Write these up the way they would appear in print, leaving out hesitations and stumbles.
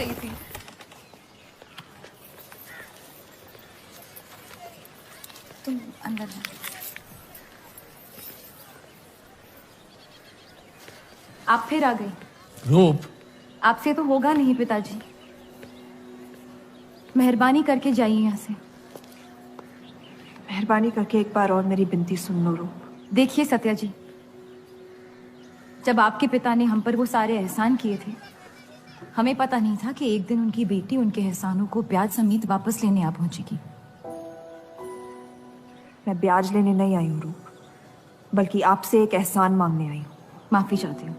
रही थी। तुम अंदर जाओ। आप फिर आ गई। रूप, आपसे तो होगा नहीं पिताजी, मेहरबानी करके जाइए यहाँ से। मेहरबानी करके एक बार और मेरी विनती सुन लो रूप। देखिए सत्या जी, जब आपके पिता ने हम पर वो सारे एहसान किए थे, हमें पता नहीं था कि एक दिन उनकी बेटी उनके एहसानों को ब्याज समेत वापस लेने आ पहुंचेगी। मैं ब्याज लेने नहीं आई हूँ रूप, बल्कि आपसे एक एहसान मांगने आई हूँ। माफी चाहती हूँ,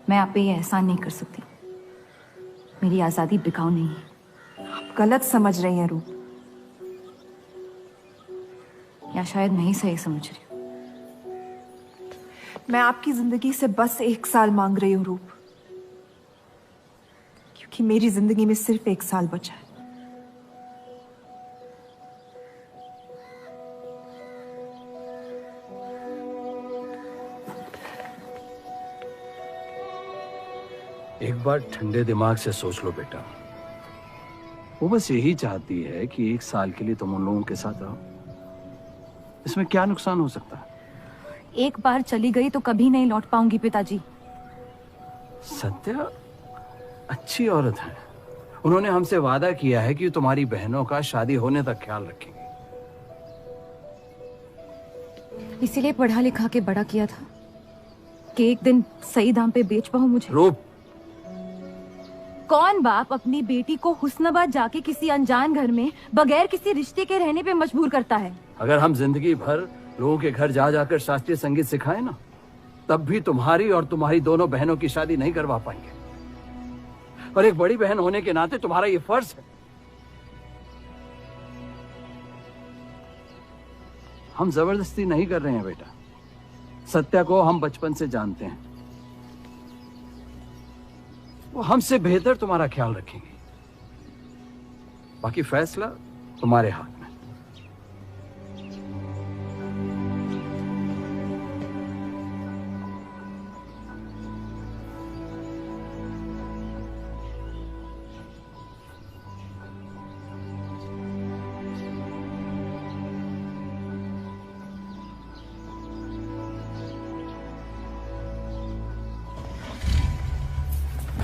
मैं आप पे ये एहसान नहीं कर सकती। मेरी आजादी बिकाऊ नहीं है। आप गलत समझ रही हैं रूप। या शायद मैं ही सही समझ रही हूँ। मैं आपकी जिंदगी से बस 1 साल मांग रही हूँ रूप, क्योंकि मेरी जिंदगी में सिर्फ 1 साल बचा है। एक बार ठंडे दिमाग से सोच लो बेटा। वो बस यही चाहती है कि 1 साल के लिए तुम उन लोगों के साथ रहो। इसमें क्या नुकसान हो सकता है? एक बार चली गई तो कभी नहीं लौट पाऊंगी पिताजी। सत्या अच्छी औरत है। उन्होंने हमसे वादा किया है कि तुम्हारी बहनों का शादी होने तक ख्याल रखेंगे। इसीलिए पढ़ा लिखा के बड़ा किया था कि एक दिन सही दाम पे बेच पाऊं मुझे। रूप, कौन बाप अपनी बेटी को हुस्नाबाद जाके किसी अनजान घर में बगैर किसी रिश्ते के रहने पे मजबूर करता है? अगर हम जिंदगी भर लोगों के घर जा जाकर शास्त्रीय संगीत सिखाएं ना, तब भी तुम्हारी और तुम्हारी दोनों बहनों की शादी नहीं करवा पाएंगे। और एक बड़ी बहन होने के नाते तुम्हारा ये फर्ज है। हम जबरदस्ती नहीं कर रहे हैं बेटा। सत्या को हम बचपन से जानते हैं। वो हमसे बेहतर तुम्हारा ख्याल रखेंगे। बाकी फैसला तुम्हारे हाथ में।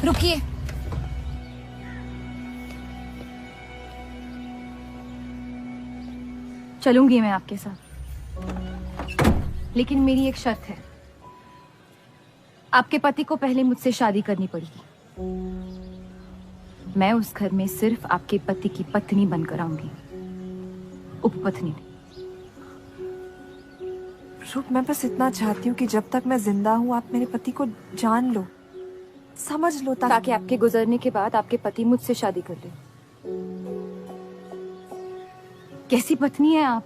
रुकिए। चलूंगी मैं आपके साथ, लेकिन मेरी एक शर्त है। आपके पति को पहले मुझसे शादी करनी पड़ेगी। मैं उस घर में सिर्फ आपके पति की पत्नी बनकर आऊंगी, उपपत्नी नहीं। रूप, मैं बस इतना चाहती हूँ कि जब तक मैं जिंदा हूँ आप मेरे पति को जान लो, समझ लो, ताकि आपके गुजरने के बाद आपके पति मुझसे शादी कर ले। कैसी पत्नी है आप?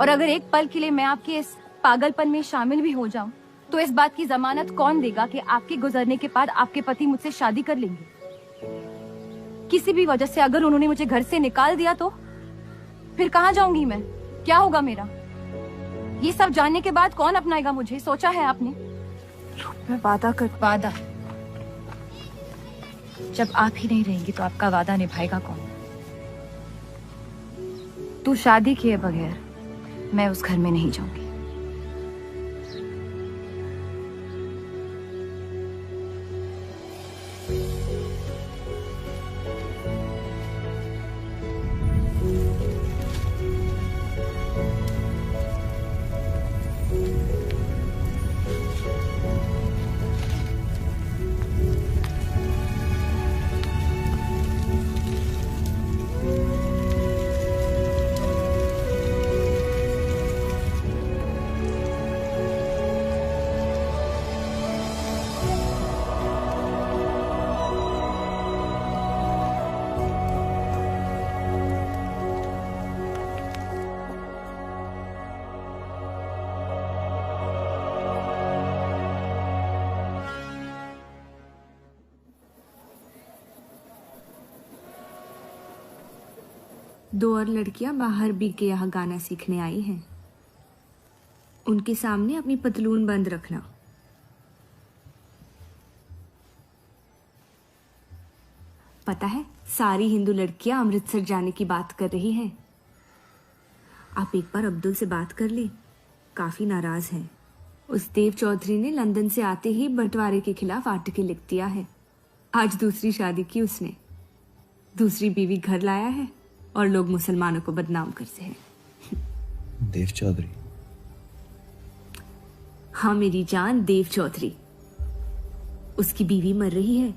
और अगर एक पल के लिए मैं आपके इस पागलपन में शामिल भी हो जाऊं, तो इस बात की जमानत कौन देगा कि आपके गुजरने के बाद आपके पति मुझसे शादी कर लेंगे? किसी भी वजह से अगर उन्होंने मुझे घर से निकाल दिया तो फिर कहाँ जाऊंगी मैं? क्या होगा मेरा? ये सब जानने के बाद कौन अपनाएगा मुझे? सोचा है आपने? मैं वादा वादा? जब आप ही नहीं रहेंगी तो आपका वादा निभाएगा कौन? तू शादी किए बगैर मैं उस घर में नहीं जाऊंगी। दो और लड़कियां बाहर बी के यहाँ गाना सीखने आई हैं। उनके सामने अपनी पतलून बंद रखना। पता है, सारी हिंदू लड़कियां अमृतसर जाने की बात कर रही हैं। आप एक बार अब्दुल से बात कर ले, काफी नाराज हैं। उस देव चौधरी ने लंदन से आते ही बंटवारे के खिलाफ आर्टिकल लिख दिया है। आज दूसरी शादी की उसने, दूसरी बीवी घर लाया है और लोग मुसलमानों को बदनाम करते हैं। देव चौधरी? हाँ मेरी जान, देव चौधरी। उसकी बीवी मर रही है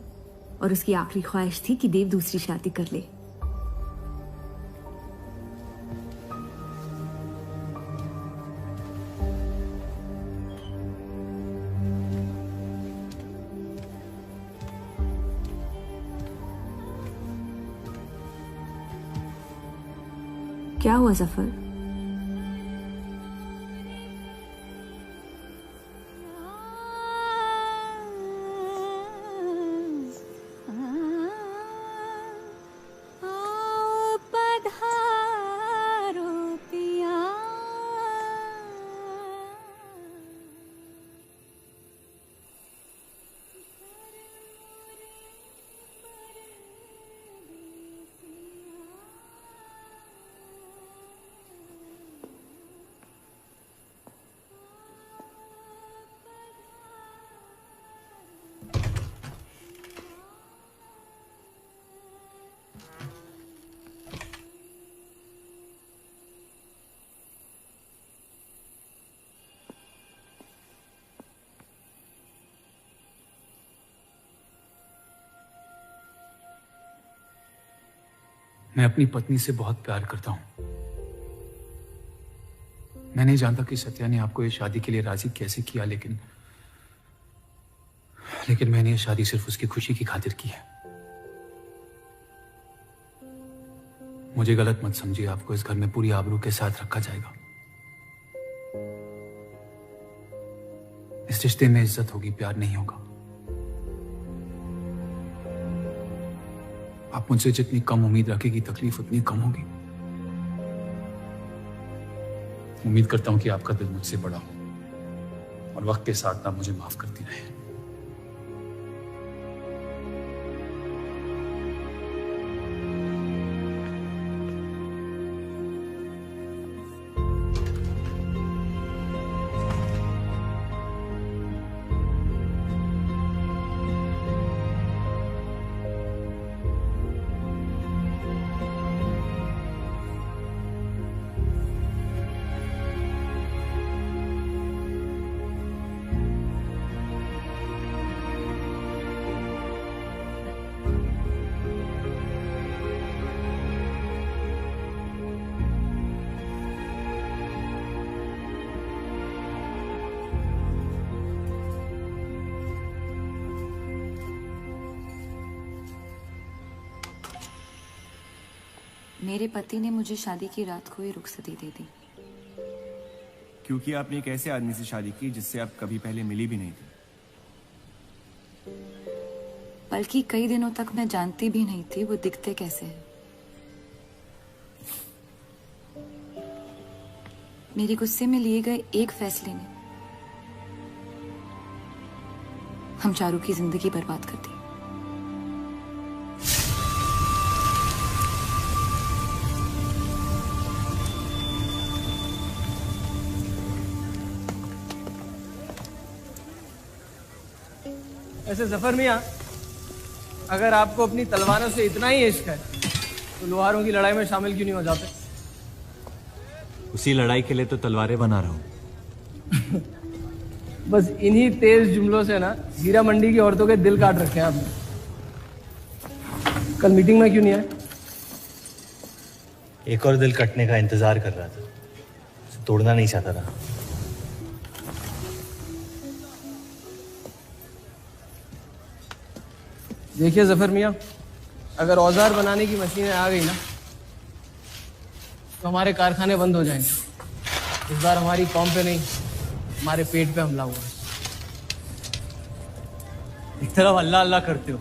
और उसकी आखिरी ख्वाहिश थी कि देव दूसरी शादी कर ले। क्या हुआ जफर? मैं अपनी पत्नी से बहुत प्यार करता हूं। मैं नहीं जानता कि सत्या ने आपको ये शादी के लिए राजी कैसे किया, लेकिन मैंने ये शादी सिर्फ उसकी खुशी की खातिर की है। मुझे गलत मत समझिए, आपको इस घर में पूरी आबरू के साथ रखा जाएगा। इस रिश्ते में इज्जत होगी, प्यार नहीं होगा। आप मुझसे जितनी कम उम्मीद रखेगी, तकलीफ उतनी कम होगी। उम्मीद करता हूं कि आपका दिल मुझसे बड़ा हो और वक्त के साथ आप मुझे माफ करती रहे। मेरे पति ने मुझे शादी की रात को ही रुखसती दे दी। क्योंकि आपने एक ऐसे आदमी से शादी की जिससे आप कभी पहले मिली भी नहीं थी। बल्कि कई दिनों तक मैं जानती भी नहीं थी वो दिखते कैसे हैं। मेरे गुस्से में लिए गए एक फैसले ने हम चारों की जिंदगी बर्बाद कर दी। ऐसे जफर मियां, अगर आपको अपनी तलवारों से इतना ही इश्क है तो लोहारों की लड़ाई में शामिल क्यों नहीं हो जाते? उसी लड़ाई के लिए तो तलवारें बना रहा हूं। बस इन्हीं तेज जुमलों से ना हीरा मंडी की औरतों के दिल काट रखे हैं आपने। कल मीटिंग में क्यों नहीं आए? एक और दिल कटने का इंतजार कर रहा था, उसे तोड़ना नहीं चाहता था। देखिए जफर मियां, अगर औजार बनाने की मशीनें आ गई ना तो हमारे कारखाने बंद हो जाएंगे। इस बार हमारी कौम पे नहीं, हमारे पेट पे हमला हुआ। एक तरफ अल्लाह अल्लाह करते हो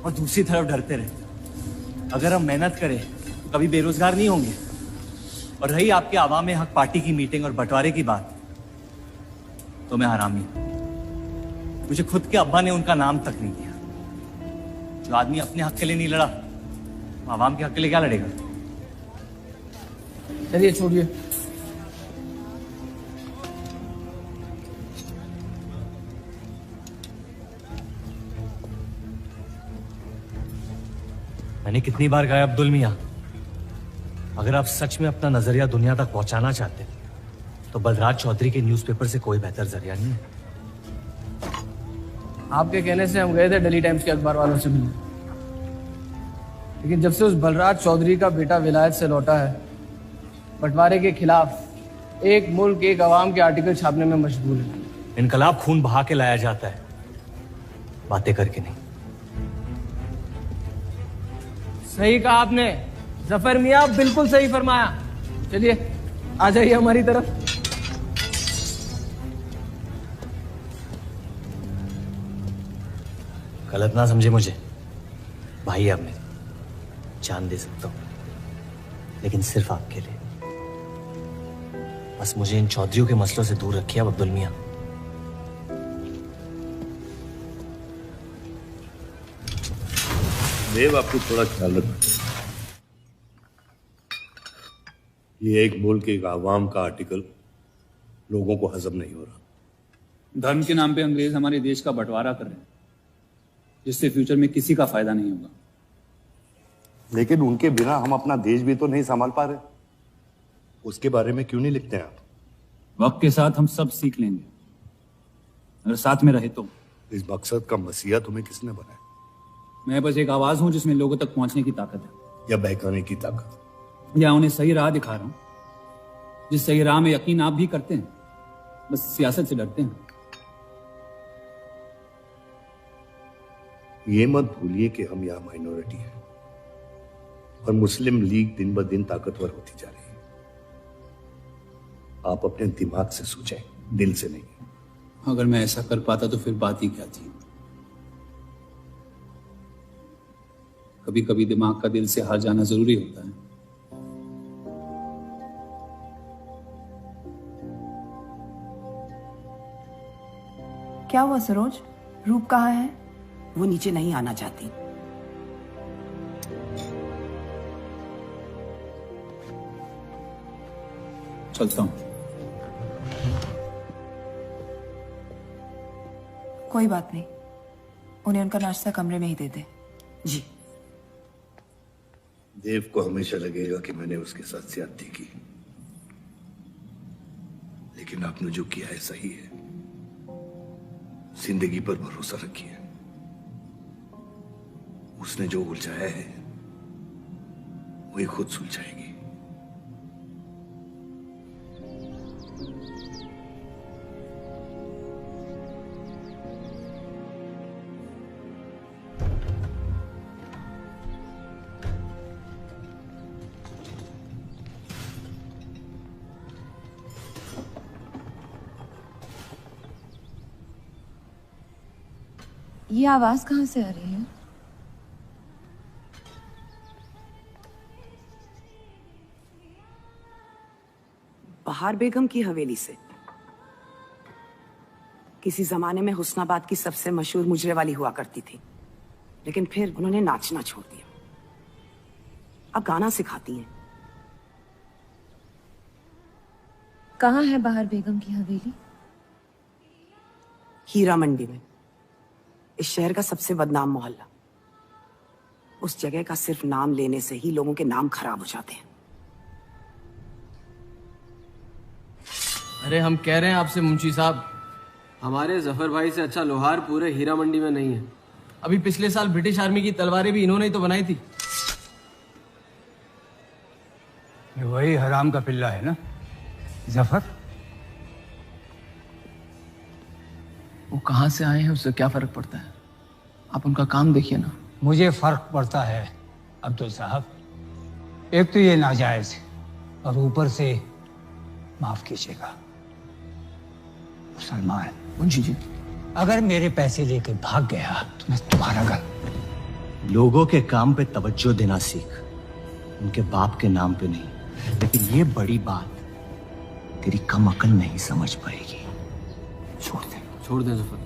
और दूसरी तरफ डरते रहते हो। अगर हम मेहनत करें तो कभी बेरोजगार नहीं होंगे। और रही आपके आवाम में हक पार्टी की मीटिंग और बंटवारे की बात, तो मैं हरामी। मुझे खुद के अब्बा ने उनका नाम तक नहीं दिया। जो आदमी अपने हक के लिए नहीं लड़ा, वो आवाम के हक के लिए क्या लड़ेगा? चलिए छोड़िए। मैंने कितनी बार कहा अब्दुल मियां, अगर आप सच में अपना नजरिया दुनिया तक पहुंचाना चाहते हैं तो बलराज चौधरी के न्यूज़पेपर से कोई बेहतर जरिया नहीं है। आपके कहने से हम गए थे दिल्ली टाइम्स के अखबार वालों से मिलने, लेकिन जब से उस बलराज चौधरी का बेटा विलायत से लौटा है, बंटवारे के खिलाफ एक मुल्क एक अवाम के आर्टिकल छापने में मशगूल है। इनकलाब खून बहा के लाया जाता है, बातें करके नहीं। सही कहा आपने जफर मियां, बिल्कुल सही फरमाया। चलिए आ जाइए हमारी तरफ। गलत ना समझे मुझे, भाई आप मेरे, जान दे सकता हूं, लेकिन सिर्फ आपके लिए। बस मुझे इन चौधरियों के मसलों से दूर रखिए अब अब्दुल मियां। देव, आपको थोड़ा ख्याल रखना। ये एक मुल्क एक आवाम का आर्टिकल लोगों को हजम नहीं हो रहा। धर्म के नाम पे अंग्रेज हमारे देश का बंटवारा कर रहे हैं, जिससे फ्यूचर में किसी का फायदा नहीं होगा। लेकिन उनके बिना हम अपना देश भी तो नहीं संभाल पा रहे। उसके बारे में क्यों नहीं लिखते हैं आप? वक्त के साथ हम सब सीख लेंगे, अगर साथ में रहे तो। इस मकसद का मसीहा तुम्हें किसने बनाया? मैं बस एक आवाज हूं जिसमें लोगों तक पहुंचने की ताकत है, या बहकाने की ताकत? या उन्हें सही राह दिखा रहा हूं, जिस सही राह में यकीन आप भी करते हैं, बस सियासत से डरते हैं। ये मत भूलिए कि हम यहाँ माइनॉरिटी हैं और मुस्लिम लीग दिन ब दिन ताकतवर होती जा रही है। आप अपने दिमाग से सोचें, दिल से नहीं। अगर मैं ऐसा कर पाता तो फिर बात ही क्या थी। कभी कभी दिमाग का दिल से हार जाना जरूरी होता है। क्या हुआ सरोज? रूप कहाँ है? वो नीचे नहीं आना चाहती। चलता हूं। कोई बात नहीं, उन्हें उनका नाश्ता कमरे में ही दे दे। जी। देव को हमेशा लगेगा कि मैंने उसके साथ ज्यादती की, लेकिन आपने जो किया है सही है। जिंदगी पर भरोसा रखिए, उसने जो उलझाया है वही खुद सुलझाएगी। ये आवाज कहाँ से आ रही है? बहार बेगम की हवेली से। किसी जमाने में हुस्नाबाद की सबसे मशहूर मुजरे वाली हुआ करती थी, लेकिन फिर उन्होंने नाचना छोड़ दिया। अब गाना सिखाती हैं। कहाँ है बहार बेगम की हवेली? हीरा मंडी में, इस शहर का सबसे बदनाम मोहल्ला। उस जगह का सिर्फ नाम लेने से ही लोगों के नाम खराब हो जाते हैं। अरे हम कह रहे हैं आपसे मुंशी साहब, हमारे जफर भाई से अच्छा लोहार पूरे हीरा मंडी में नहीं है। अभी पिछले साल ब्रिटिश आर्मी की तलवारें भी इन्होंने ही तो बनाई थी। ये वही हराम का पिल्ला है ना जफर? वो कहाँ से आए हैं उससे क्या फर्क पड़ता है? आप उनका काम देखिए ना। मुझे फर्क पड़ता है अब्दुल साहब। एक तो ये नाजायज और ऊपर से माफ कीजिएगा मुसलमान मुंशी जी, अगर मेरे पैसे लेके भाग गया तो मैं तुम्हारा घर। लोगों के काम पे तवज्जो देना सीख, उनके बाप के नाम पे नहीं। लेकिन ये बड़ी बात तेरी कम अकल नहीं समझ पाएगी। छोड़ दे। छोड़ दें जफर,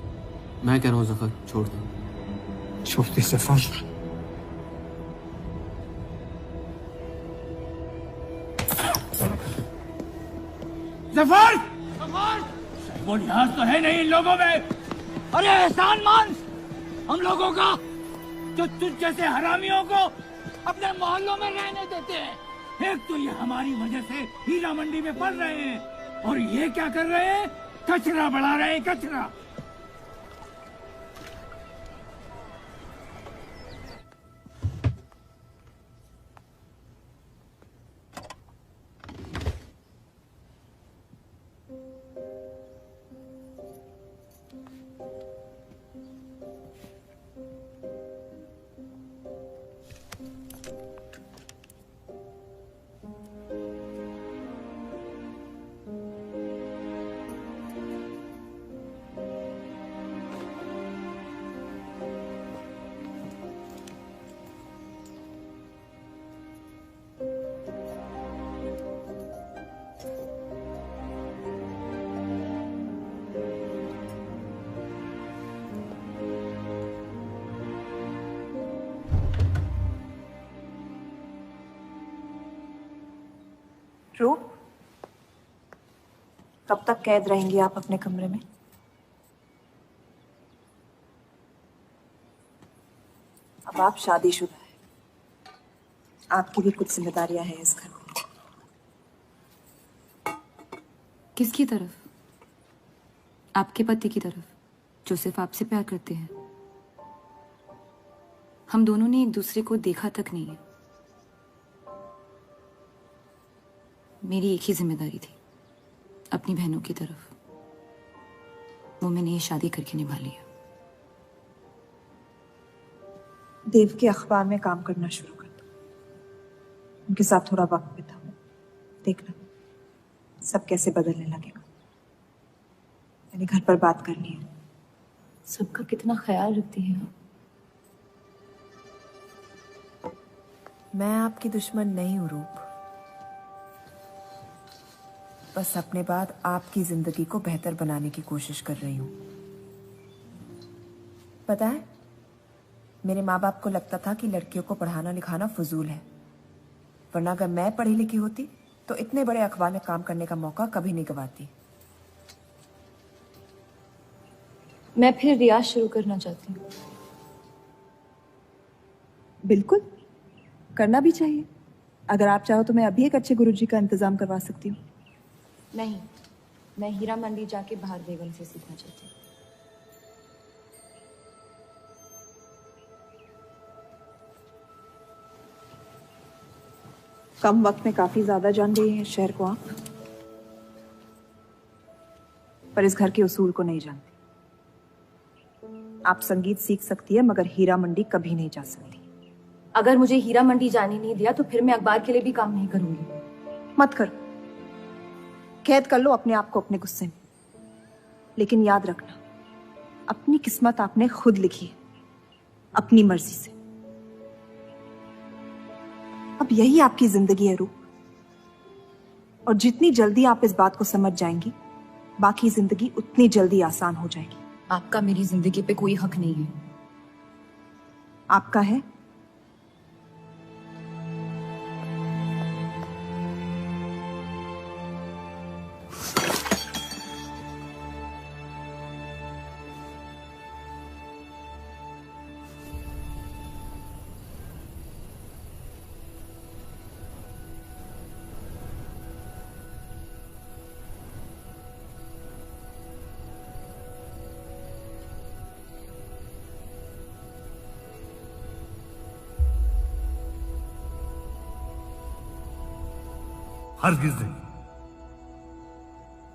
मैं कह रहा हूँ जफर, छोड़ दें। छोटे सफर जफर! वो लिहाज तो है नहीं इन लोगों में। अरे एहसान मान हम लोगों का, जो तुझ जैसे हरामियों को अपने मोहल्लों में रहने देते हैं। एक तो ये हमारी वजह से हीरा मंडी में पड़ रहे हैं, और ये क्या कर रहे हैं? कचरा बढ़ा रहे हैं, कचरा। रूप, कब तक कैद रहेंगी आप अपने कमरे में? अब आप शादीशुदा हैं, आपकी भी कुछ जिम्मेदारियां हैं इस घर में। किसकी तरफ? आपके पति की तरफ, जो सिर्फ आपसे प्यार करते हैं। हम दोनों ने एक दूसरे को देखा तक नहीं है। मेरी एक ही जिम्मेदारी थी, अपनी बहनों की तरफ। वो मैंने ये शादी करके निभा लिया। देव के अखबार में काम करना शुरू कर दो, उनके साथ थोड़ा वक्त बिताओ, देखना सब कैसे बदलने लगेगा। मैंने घर पर बात करनी है। सबका कितना ख्याल रखती है आप। मैं आपकी दुश्मन नहीं हूं रूप, बस अपने बाद आपकी जिंदगी को बेहतर बनाने की कोशिश कर रही हूं। पता है, मेरे माँ बाप को लगता था कि लड़कियों को पढ़ाना लिखाना फजूल है, वरना अगर मैं पढ़ी लिखी होती तो इतने बड़े अखबार में काम करने का मौका कभी नहीं गंवाती। मैं फिर रियाज शुरू करना चाहती हूँ। बिल्कुल, करना भी चाहिए। अगर आप चाहो तो मैं अभी एक अच्छे गुरुजी का इंतजाम करवा सकती हूँ। नहीं, मैं हीरा मंडी जाके बाहर बेगम से सीखना चाहती हूँ। कम वक्त में काफी ज्यादा जान गई हैं इस शहर को आप, पर इस घर के उसूल को नहीं जानती। आप संगीत सीख सकती है, मगर हीरा मंडी कभी नहीं जा सकती। अगर मुझे हीरा मंडी जाने नहीं दिया तो फिर मैं अखबार के लिए भी काम नहीं करूंगी। मत करो, कैद कर लो अपने आप को अपने गुस्से में, लेकिन याद रखना, अपनी किस्मत आपने खुद लिखी है, अपनी मर्जी से। अब यही आपकी जिंदगी है रूप, और जितनी जल्दी आप इस बात को समझ जाएंगी, बाकी जिंदगी उतनी जल्दी आसान हो जाएगी। आपका मेरी जिंदगी पे कोई हक नहीं है। आपका है। हरगिज नहीं।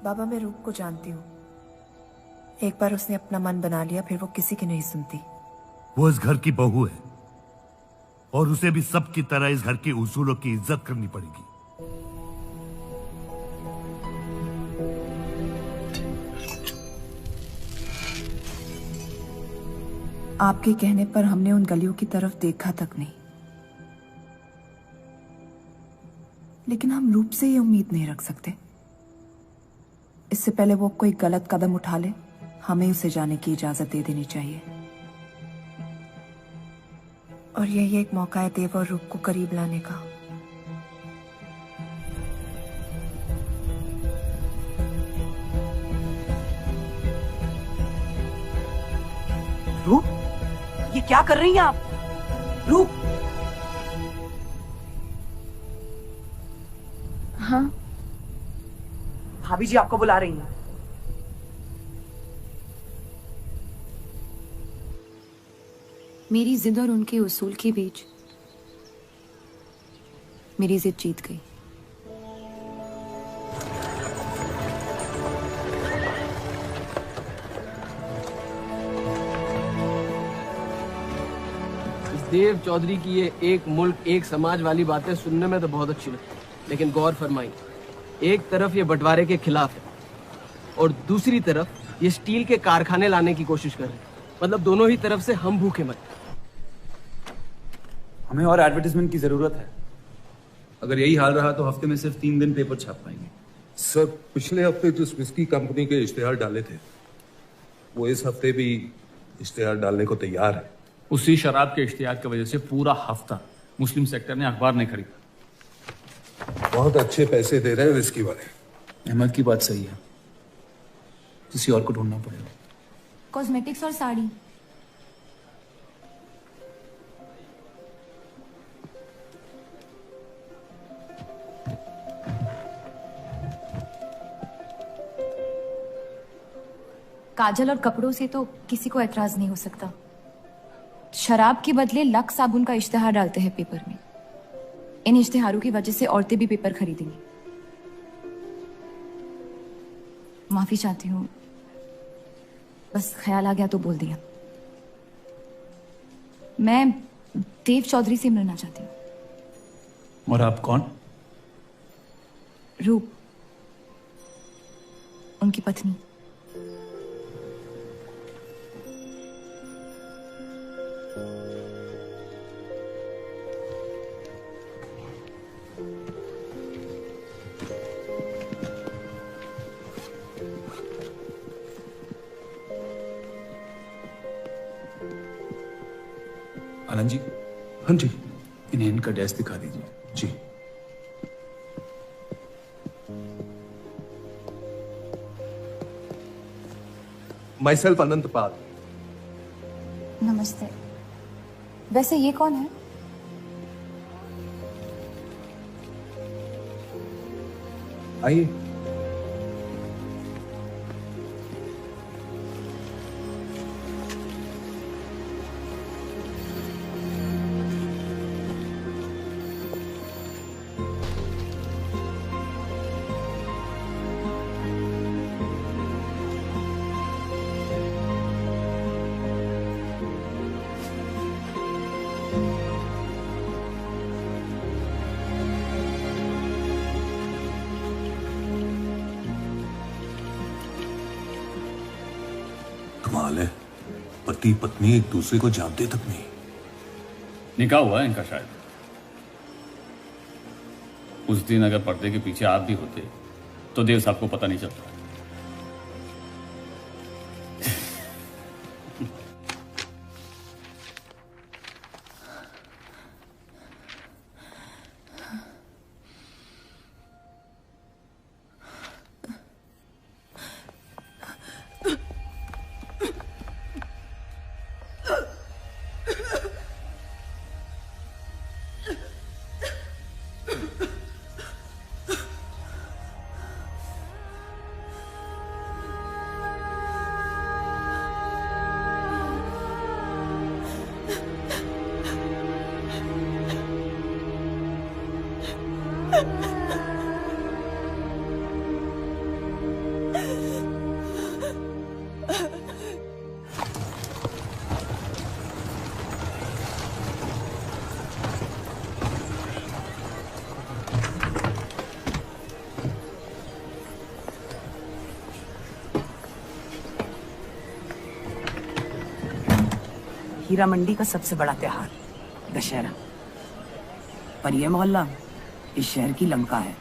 बाबा, मैं रूप को जानती हूँ। एक बार उसने अपना मन बना लिया, फिर वो किसी की नहीं सुनती। वो इस घर की बहू है, और उसे भी सबकी तरह इस घर के उसूलों की इज्जत करनी पड़ेगी। आपके कहने पर हमने उन गलियों की तरफ देखा तक नहीं, लेकिन हम रूप से ये उम्मीद नहीं रख सकते। इससे पहले वो कोई गलत कदम उठा ले, हमें उसे जाने की इजाजत दे देनी चाहिए। और यही एक मौका है देव और रूप को करीब लाने का। रूप, ये क्या कर रही हैं आप? रूप। हाँ भाभी जी आपको बुला रही हैं। मेरी जिद और उनके उसूल के बीच मेरी जिद जीत गई। देव चौधरी की ये एक मुल्क एक समाज वाली बातें सुनने में तो बहुत अच्छी लगती, लेकिन गौर फरमाई, एक तरफ ये बंटवारे के खिलाफ है और दूसरी तरफ ये स्टील के कारखाने लाने की कोशिश कर रहे हैं। मतलब दोनों ही तरफ से हम भूखे मर। हमें और एडवर्टाइजमेंट की जरूरत है। अगर यही हाल रहा तो हफ्ते में सिर्फ 3 दिन पेपर छाप पाएंगे। सर, पिछले हफ्ते जिस विस्की कंपनी के इश्तेहार डाले थे वो इस हफ्ते भी इश्तेहार डालने को तैयार है। उसी शराब के इश्तिहार की वजह से पूरा हफ्ता मुस्लिम सेक्टर ने अखबार नहीं खरीदा। बहुत अच्छे पैसे दे रहे हैं विस्की वाले। अहमद की बात सही है, किसी और को ढूंढना पड़ेगा। कॉस्मेटिक्स और साड़ी। काजल और कपड़ों से तो किसी को एतराज नहीं हो सकता। शराब के बदले लक्स साबुन का इश्तिहार डालते हैं पेपर में। इन इश्तिहारों की वजह से औरतें भी पेपर खरीदेंगी। माफी चाहती हूँ, बस ख्याल आ गया तो बोल दिया। मैं देव चौधरी से मिलना चाहती हूँ। और आप कौन? रूप, उनकी पत्नी। आनंद जी। हाँ जी। इन्हें इनका डेस्क दिखा दीजिए। जी। माई सेल्फ अनंत पाल। नमस्ते। वैसे ये कौन है? आइए। कमाल है, पति पत्नी एक दूसरे को जानते तक नहीं। निकाह हुआ है इनका शायद। उस दिन अगर पर्दे के पीछे आप भी होते तो देव साहब को पता नहीं चलता। हीरा मंडी का सबसे बड़ा त्योहार दशहरा, पर यह मोहल्ला इस शहर की लंका है।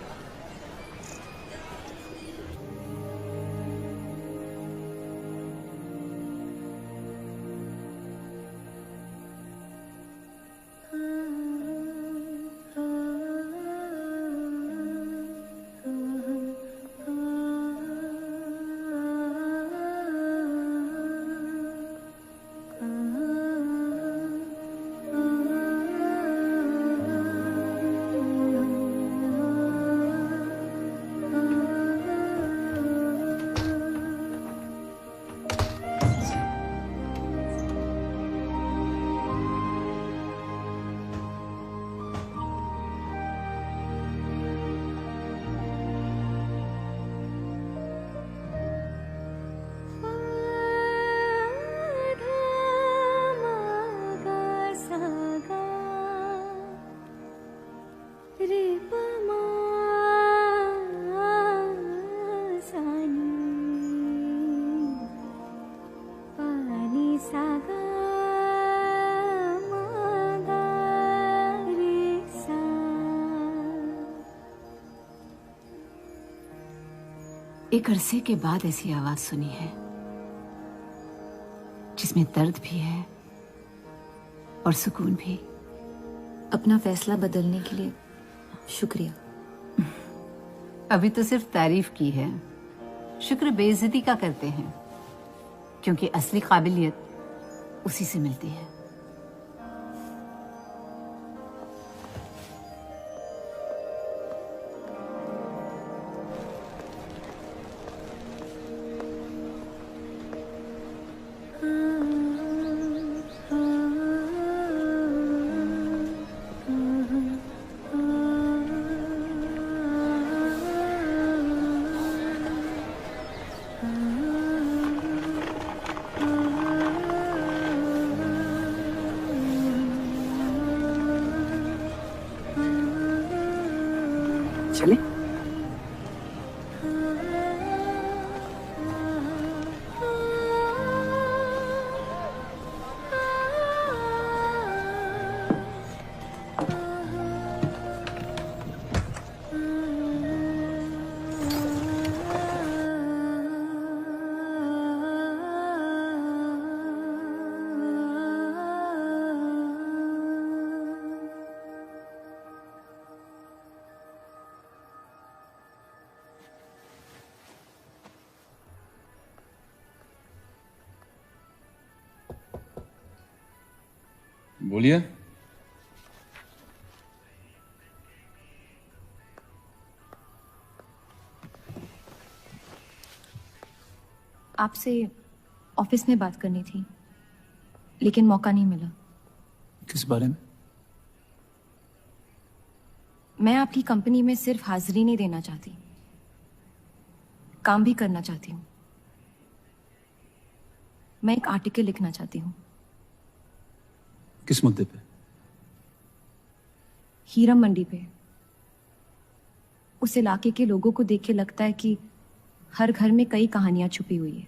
सा गा मा गा रे सा। एक अरसे के बाद ऐसी आवाज सुनी है जिसमें दर्द भी है और सुकून भी। अपना फैसला बदलने के लिए शुक्रिया। अभी तो सिर्फ तारीफ की है, शुक्र बेइज्जती का करते हैं, क्योंकि असली काबिलियत उसी से मिलती है। चले? बोलिए। आपसे ऑफिस में बात करनी थी, लेकिन मौका नहीं मिला। किस बारे में? मैं आपकी कंपनी में सिर्फ हाजिरी नहीं देना चाहती, काम भी करना चाहती हूँ। मैं एक आर्टिकल लिखना चाहती हूँ। किस मुद्दे पे? हीरा मंडी पे। उस इलाके के लोगों को देख के लगता है कि हर घर में कई कहानियां छुपी हुई है।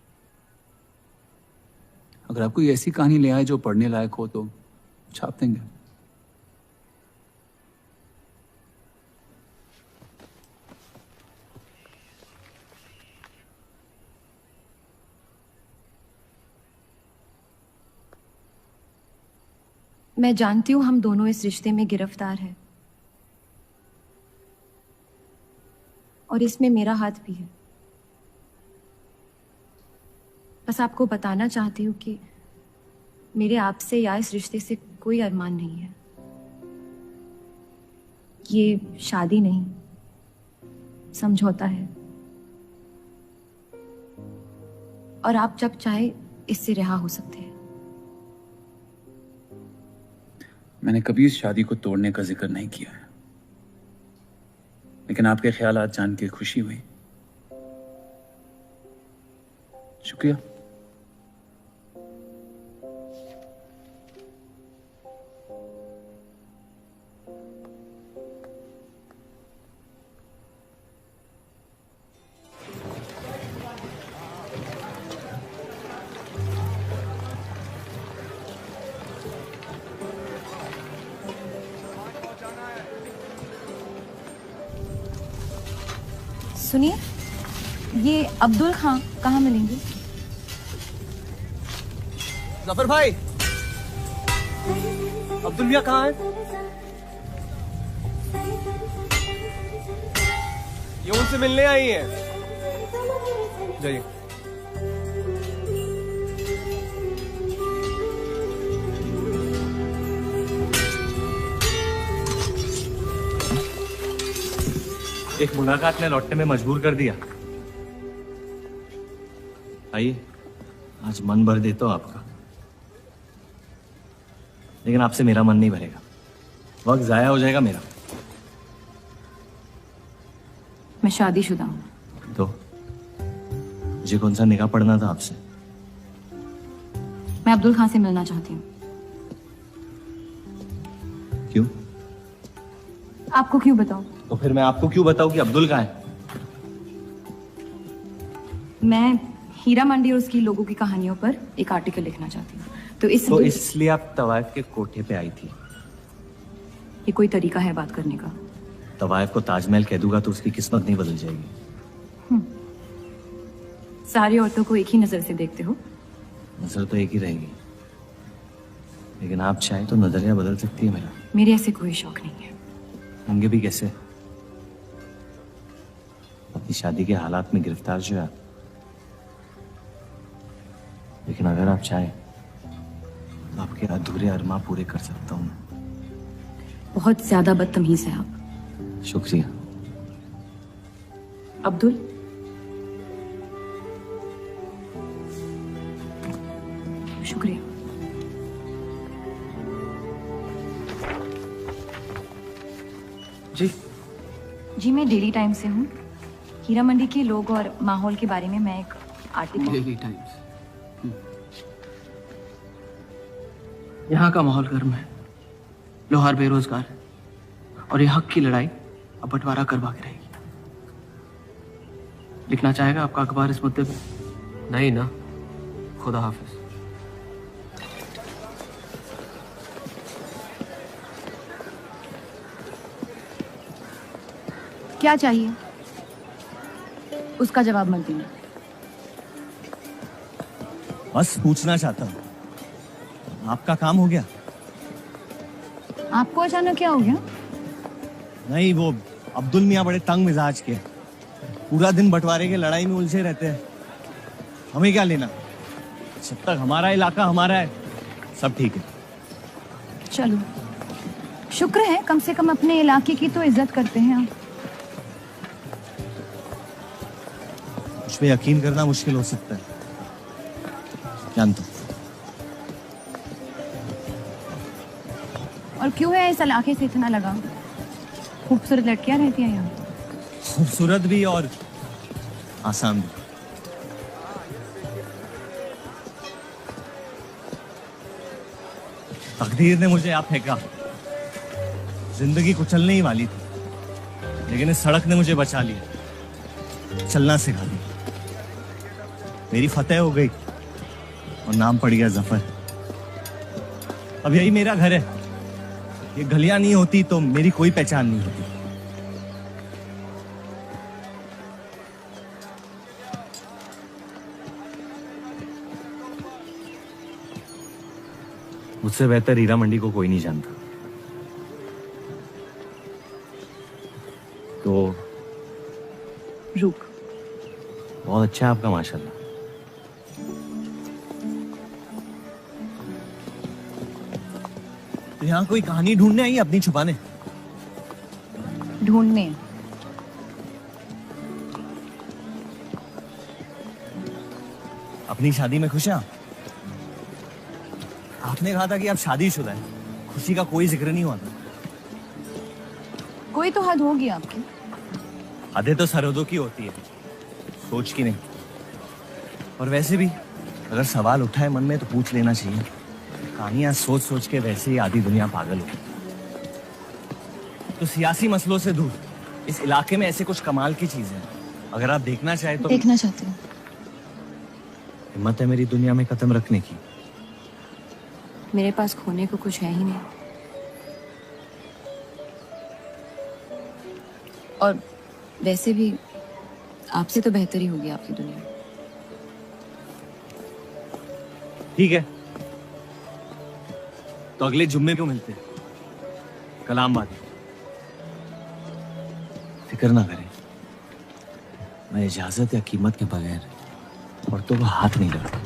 अगर आप कोई ऐसी कहानी ले आए जो पढ़ने लायक हो तो छाप देंगे। मैं जानती हूं हम दोनों इस रिश्ते में गिरफ्तार हैं, और इसमें मेरा हाथ भी है। बस आपको बताना चाहती हूँ कि मेरे आपसे या इस रिश्ते से कोई अरमान नहीं है। ये शादी नहीं, समझौता है, और आप जब चाहे इससे रिहा हो सकते हैं। मैंने कभी इस शादी को तोड़ने का जिक्र नहीं किया है, लेकिन आपके ख्यालात जान के खुशी हुई। शुक्रिया। सुनिए, ये अब्दुल खां कहाँ मिलेंगे? जफर भाई, अब्दुल भैया कहाँ है? ये उनसे मिलने आई हैं। जाइए। एक मुलाकात ने लौटने में मजबूर कर दिया। आइए, आज मन भर देता हूं आपका, लेकिन आपसे मेरा मन नहीं भरेगा। वक्त जाया हो जाएगा मेरा। मैं शादीशुदा हूँ। तो मुझे कौन सा निकाह पढ़ना था आपसे? मैं अब्दुल खां से मिलना चाहती हूँ। क्यों? आपको क्यों बताऊं? तो फिर मैं आपको क्यों बताऊं कि अब्दुल कहाँ है? मैं हीरा मंडी और उसकी लोगों की कहानियों पर एक आर्टिकल लिखना चाहती हूँ। तो इसलिए आप तवाइफ के कोठे पे आई थी? ये कोई तरीका है बात करने का? तवाइफ को ताजमहल कह दूंगा तो उसकी किस्मत नहीं बदल जाएगी। सारी औरतों को एक ही नजर से देखते हो? नजर तो एक ही रहेगी, लेकिन आप चाहे तो नजरिया बदल सकती है मेरा। मेरे ऐसे कोई शौक नहीं है। होंगे भी कैसे? अपनी शादी के हालात में गिरफ्तार जो है। लेकिन अगर आप चाहे तो आपके अधूरे अरमा पूरे कर सकता हूँ। बहुत ज्यादा बदतमीज है आप। शुक्रिया। अब्दुल, शुक्रिया। जी मैं डेली टाइम्स से हूँ। हीरा मंडी के लोग और माहौल के बारे में मैं एक आर्टिकल। Daily times. यहाँ का माहौल गर्म है, लोहार बेरोजगार है और ये हक की लड़ाई अब बंटवारा करवा के रहेगी। लिखना चाहेगा आपका अखबार इस मुद्दे पे? नहीं ना, खुदा हाफिज। क्या चाहिए? उसका जवाब मत देना। बस पूछना चाहता हूँ, आपका काम हो गया? आपको अचानक क्या हो गया? नहीं, वो अब्दुल मियाँ बड़े तंग मिजाज के, पूरा दिन बंटवारे के लड़ाई में उलझे रहते हैं। हमें क्या लेना, जब तक हमारा इलाका हमारा है सब ठीक है। चलो, शुक्र है कम से कम अपने इलाके की तो इज्जत करते हैं आप। मुझ पे यकीन करना मुश्किल हो सकता है, जानता हूं। और क्यों है इस इलाके से इतना लगा? खूबसूरत लड़कियां रहती हैं यहाँ। खूबसूरत भी और आसान भी। तकदीर ने मुझे यहाँ फेंका। जिंदगी कुचलने ही वाली थी, लेकिन इस सड़क ने मुझे बचा लिया, चलना सिखा दिया। मेरी फतेह हो गई और नाम पड़ गया जफर। अब यही मेरा घर है। ये गलियां नहीं होती तो मेरी कोई पहचान नहीं होती। मुझसे बेहतर हीरा मंडी को कोई नहीं जानता। तो रुक। बहुत अच्छा है आपका माशाल्लाह। तो यहाँ कोई कहानी ढूंढने आई अपनी छुपाने? ढूंढने? अपनी शादी में खुश हैं? आपने कहा था कि आप शादीशुदा हैं, खुशी का कोई जिक्र नहीं हुआ था। कोई तो हद होगी आपकी। हदें तो सरहदों की होती है, सोच की नहीं। और वैसे भी अगर सवाल उठा है मन में तो पूछ लेना चाहिए। कहानियां सोच सोच के वैसे ही आधी दुनिया पागल हो। तो सियासी मसलों से दूर इस इलाके में ऐसे कुछ कमाल की चीजें हैं, अगर आप देखना चाहे तो। देखना चाहते हो? हिम्मत है मेरी दुनिया में कदम रखने की। मेरे पास खोने को कुछ है ही नहीं। और वैसे भी आपसे तो बेहतर ही होगी आपकी दुनिया। ठीक है, तो अगले जुम्मे क्यों मिलते हैं? कलाम बात। फिक्र ना करें, मैं इजाजत या कीमत के बगैर और तो वो हाथ नहीं लगाता।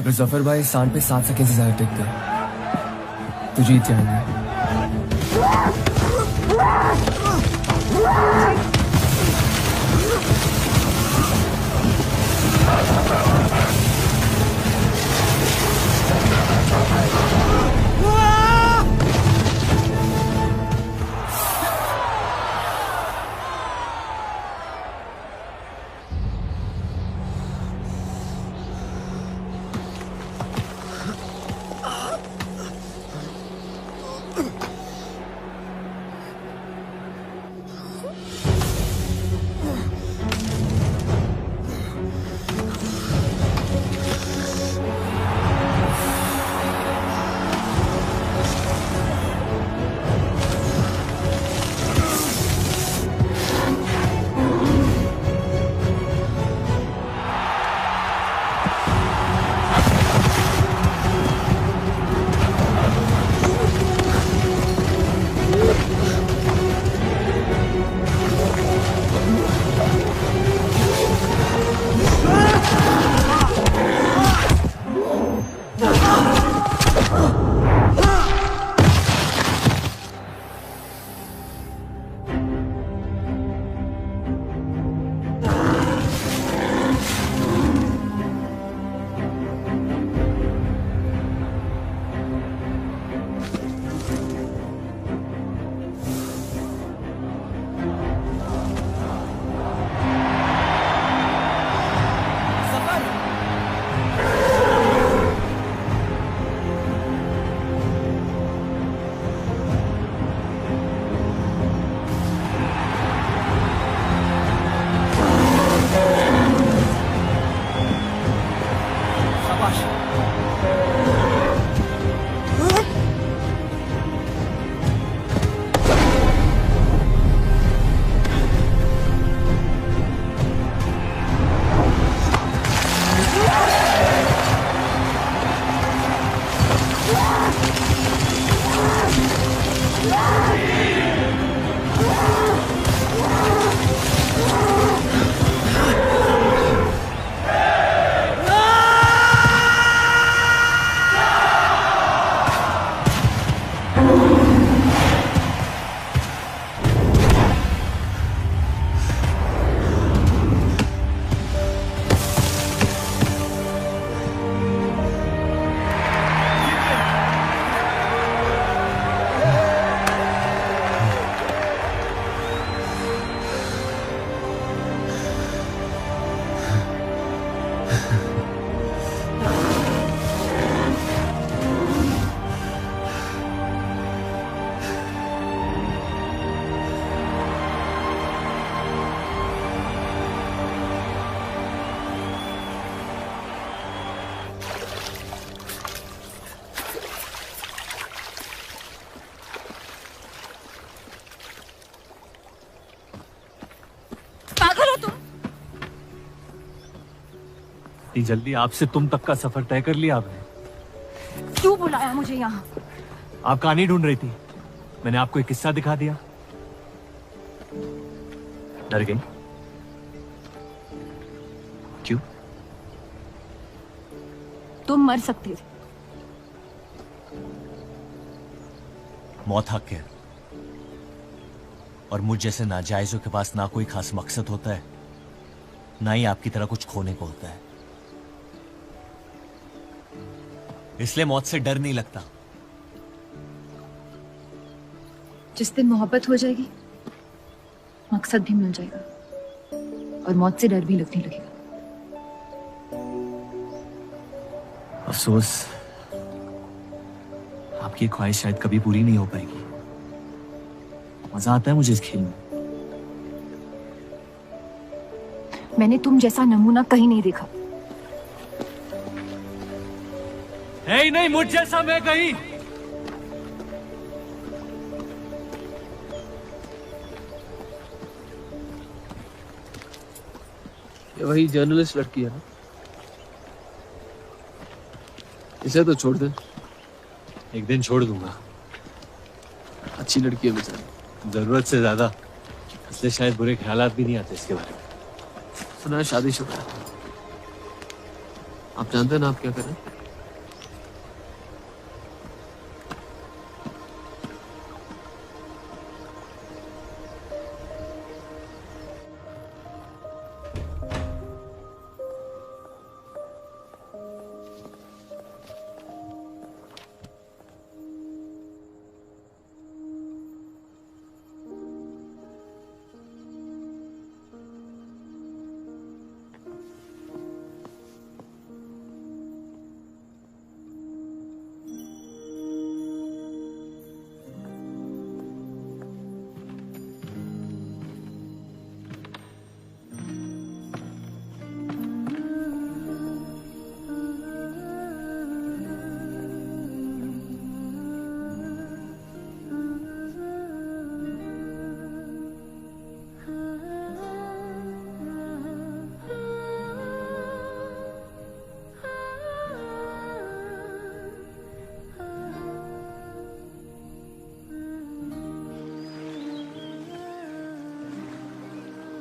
अगर जफर भाई सांड पे 7 सेकंड से ज्यादा टिकते हैं तो जीत जाएंगे। इतनी जल्दी आपसे तुम तक का सफर तय कर लिया आपने? क्यों बुलाया मुझे यहाँ? आप कहानी ढूंढ रही थी, मैंने आपको एक किस्सा दिखा दिया। डर गई? क्यों? तुम मर सकते थे। मौत हक है, और मुझ जैसे नाजायजों के पास ना कोई खास मकसद होता है, ना ही आपकी तरह कुछ खोने को होता है। इसलिए मौत से डर नहीं लगता। जिस दिन मोहब्बत हो जाएगी, मकसद भी मिल जाएगा और मौत से डर भी लगने लगेगा। अफसोस, आपकी ख्वाहिश शायद कभी पूरी नहीं हो पाएगी। मजा आता है मुझे इस खेल में। मैंने तुम जैसा नमूना कहीं नहीं देखा। नहीं, मुझ जैसा मैं कहीं। ये वही जर्नलिस्ट लड़की है ना? इसे तो छोड़ दे। एक दिन छोड़ दूंगा। अच्छी लड़की है बेचारी। जरूरत से ज्यादा, इसलिए शायद बुरे ख्यालात भी नहीं आते इसके बारे में। सुना है शादीशुदा है। आप जानते हैं ना आप क्या करें?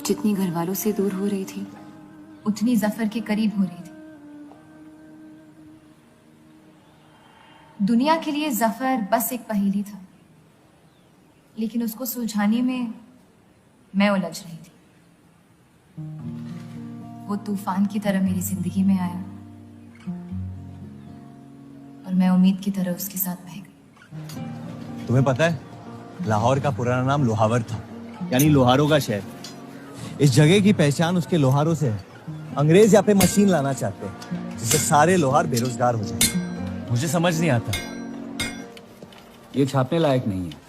जितनी घर वालों से दूर हो रही थी उतनी जफर के करीब हो रही थी। दुनिया के लिए जफर बस एक पहेली था, लेकिन उसको सुलझाने में मैं उलझ रही थी। वो तूफान की तरह मेरी जिंदगी में आया और मैं उम्मीद की तरह उसके साथ बह गई। तुम्हें पता है, लाहौर का पुराना नाम लोहावर था, यानी लोहारों का शहर। इस जगह की पहचान उसके लोहारों से है। अंग्रेज यहाँ पे मशीन लाना चाहते हैं जिससे सारे लोहार बेरोजगार हो जाए। मुझे समझ नहीं आता। ये छापने लायक नहीं है।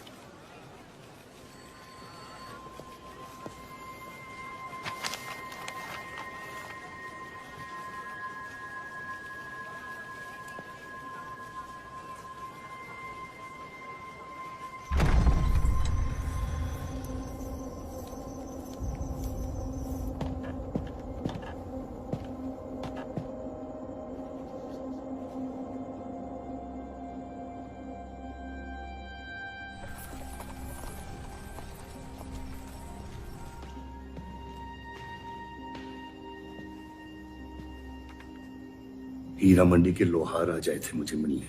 हीरा मंडी के लोहार आ जाए थे मुझे मिलने।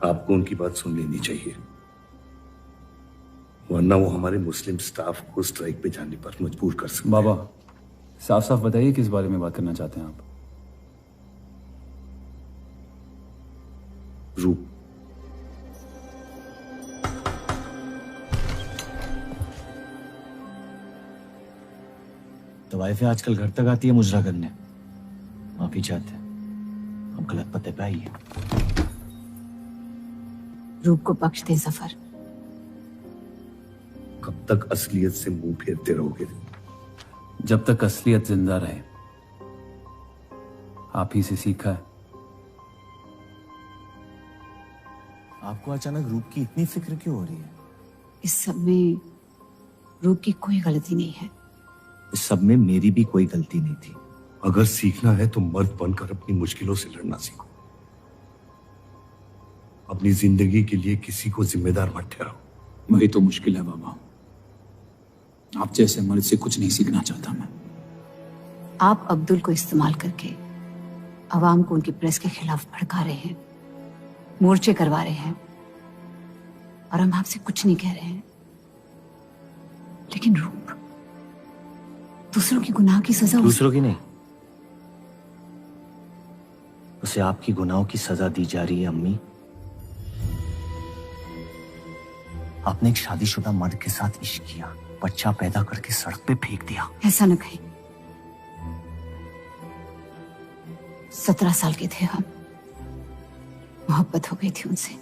आपको उनकी बात सुन लेनी चाहिए, वरना वो हमारे मुस्लिम स्टाफ को स्ट्राइक पे जाने पर मजबूर कर सकते। बाबा, साफ साफ बताइए किस बारे में बात करना चाहते हैं आप? रूप। तो वाइफ आजकल घर तक आती है मुजरा करने। माफी चाहते हैं, हम गलत पते पे आई है। रूप को बख्श दे जफर। कब तक असलियत से मुंह फेरते रहोगे? जब तक असलियत जिंदा रहे। आप ही से सीखा है। आपको अचानक रूप की इतनी फिक्र क्यों हो रही है? इस सब में रूप की कोई गलती नहीं है। इस सब में मेरी भी कोई गलती नहीं थी। अगर सीखना है तो मर्द बनकर अपनी मुश्किलों से लड़ना सीखो। अपनी जिंदगी के लिए किसी को जिम्मेदार मत ठहराओ। वही तो मुश्किल है बाबा। आप जैसे मर्द से कुछ नहीं सीखना चाहता मैं। आप अब्दुल को इस्तेमाल करके अवाम को उनकी प्रेस के खिलाफ भड़का रहे हैं, मोर्चे करवा रहे हैं, और हम आपसे कुछ नहीं कह रहे हैं। लेकिन रूप दूसरों की गुनाह की सजा, दूसरों की नहीं, उसे आपकी गुनाहों की सजा दी जा रही है। अम्मी, आपने एक शादीशुदा मर्द के साथ इश्क किया, बच्चा पैदा करके सड़क पे फेंक दिया। ऐसा न कहें। 17 साल के थे हम, मोहब्बत हो गई थी उनसे,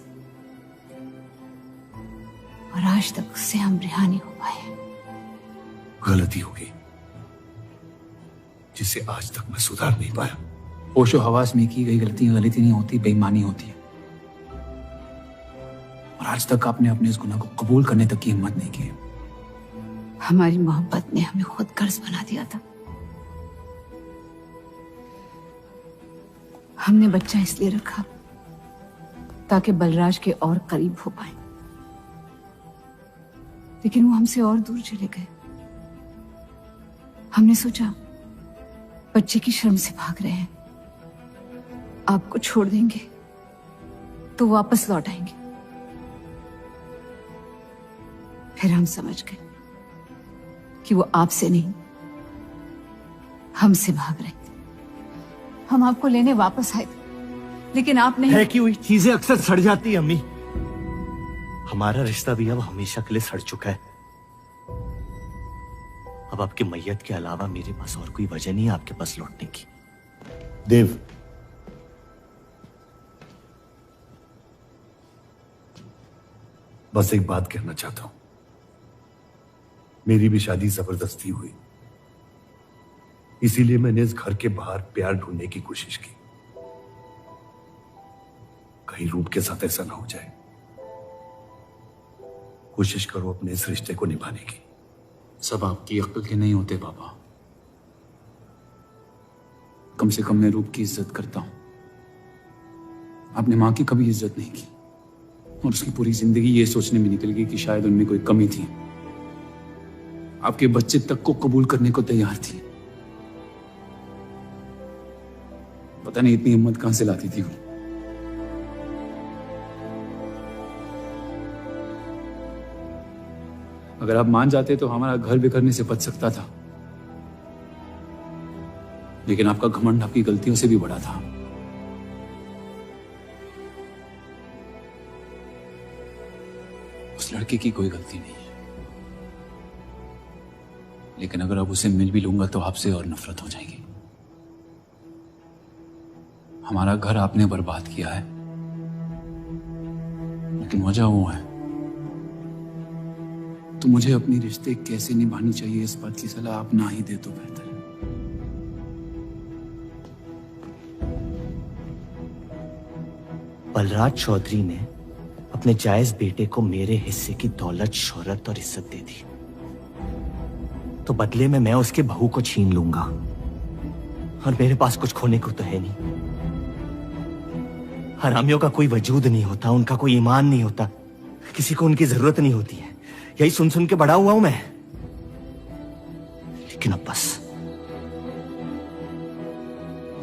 और आज तक उससे हम रिहा नहीं हो पाए। गलती होगी जिसे आज तक मैं सुधार नहीं पाया। होशो हवास में की गई गलती नहीं होती, बेईमानी होती है। और आज तक आपने अपने इस गुनाह को कबूल करने तक की हिम्मत नहीं की। हमारी मोहब्बत ने हमें खुद कर्ज बना दिया था। हमने बच्चा इसलिए रखा ताकि बलराज के और करीब हो पाए, लेकिन वो हमसे और दूर चले गए। हमने सोचा बच्चे की शर्म से भाग रहे हैं, आपको छोड़ देंगे तो वापस लौट आएंगे। फिर हम समझ गए कि वो आपसे नहीं, हमसे भाग रहे थे। हम आपको लेने वापस आए थे, लेकिन आप नहीं। फेंकी हुई चीजें अक्सर सड़ जाती है अम्मी। हमारा रिश्ता भी अब हमेशा के लिए सड़ चुका है। अब आपकी मैयत के अलावा मेरे पास और कोई वजह नहीं है आपके पास लौटने की। देव, बस एक बात कहना चाहता हूं। मेरी भी शादी जबरदस्ती हुई, इसीलिए मैंने इस घर के बाहर प्यार ढूंढने की कोशिश की। कहीं रूप के साथ ऐसा ना हो जाए। कोशिश करो अपने इस रिश्ते को निभाने की। सब आपकी अक्ल के नहीं होते बाबा। कम से कम मैं रूप की इज्जत करता हूं। आपने मां की कभी इज्जत नहीं की, और उसकी पूरी जिंदगी ये सोचने में निकल गई कि शायद उनमें कोई कमी थी। आपके बच्चे तक को कबूल करने को तैयार थी। पता नहीं इतनी हिम्मत कहां से लाती थी वो। अगर आप मान जाते तो हमारा घर बिखरने से बच सकता था, लेकिन आपका घमंड आपकी गलतियों से भी बड़ा था। उस लड़के की कोई गलती नहीं है, लेकिन अगर अब उसे मिल भी लूंगा तो आपसे और नफरत हो जाएगी। हमारा घर आपने बर्बाद किया है, लेकिन वजह वो है। तो मुझे अपनी रिश्ते कैसे निभानी चाहिए इस बात की सलाह आप ना ही दे तो बेहतर है। बलराज चौधरी ने अपने जायज बेटे को मेरे हिस्से की दौलत, शोहरत और इज्जत दे दी, तो बदले में मैं उसके बहू को छीन लूंगा, और मेरे पास कुछ खोने को तो है नहीं। हरामियों का कोई वजूद नहीं होता, उनका कोई ईमान नहीं होता, किसी को उनकी जरूरत नहीं होती है। यही सुन सुन के बड़ा हुआ हूं मैं। लेकिन अब बस,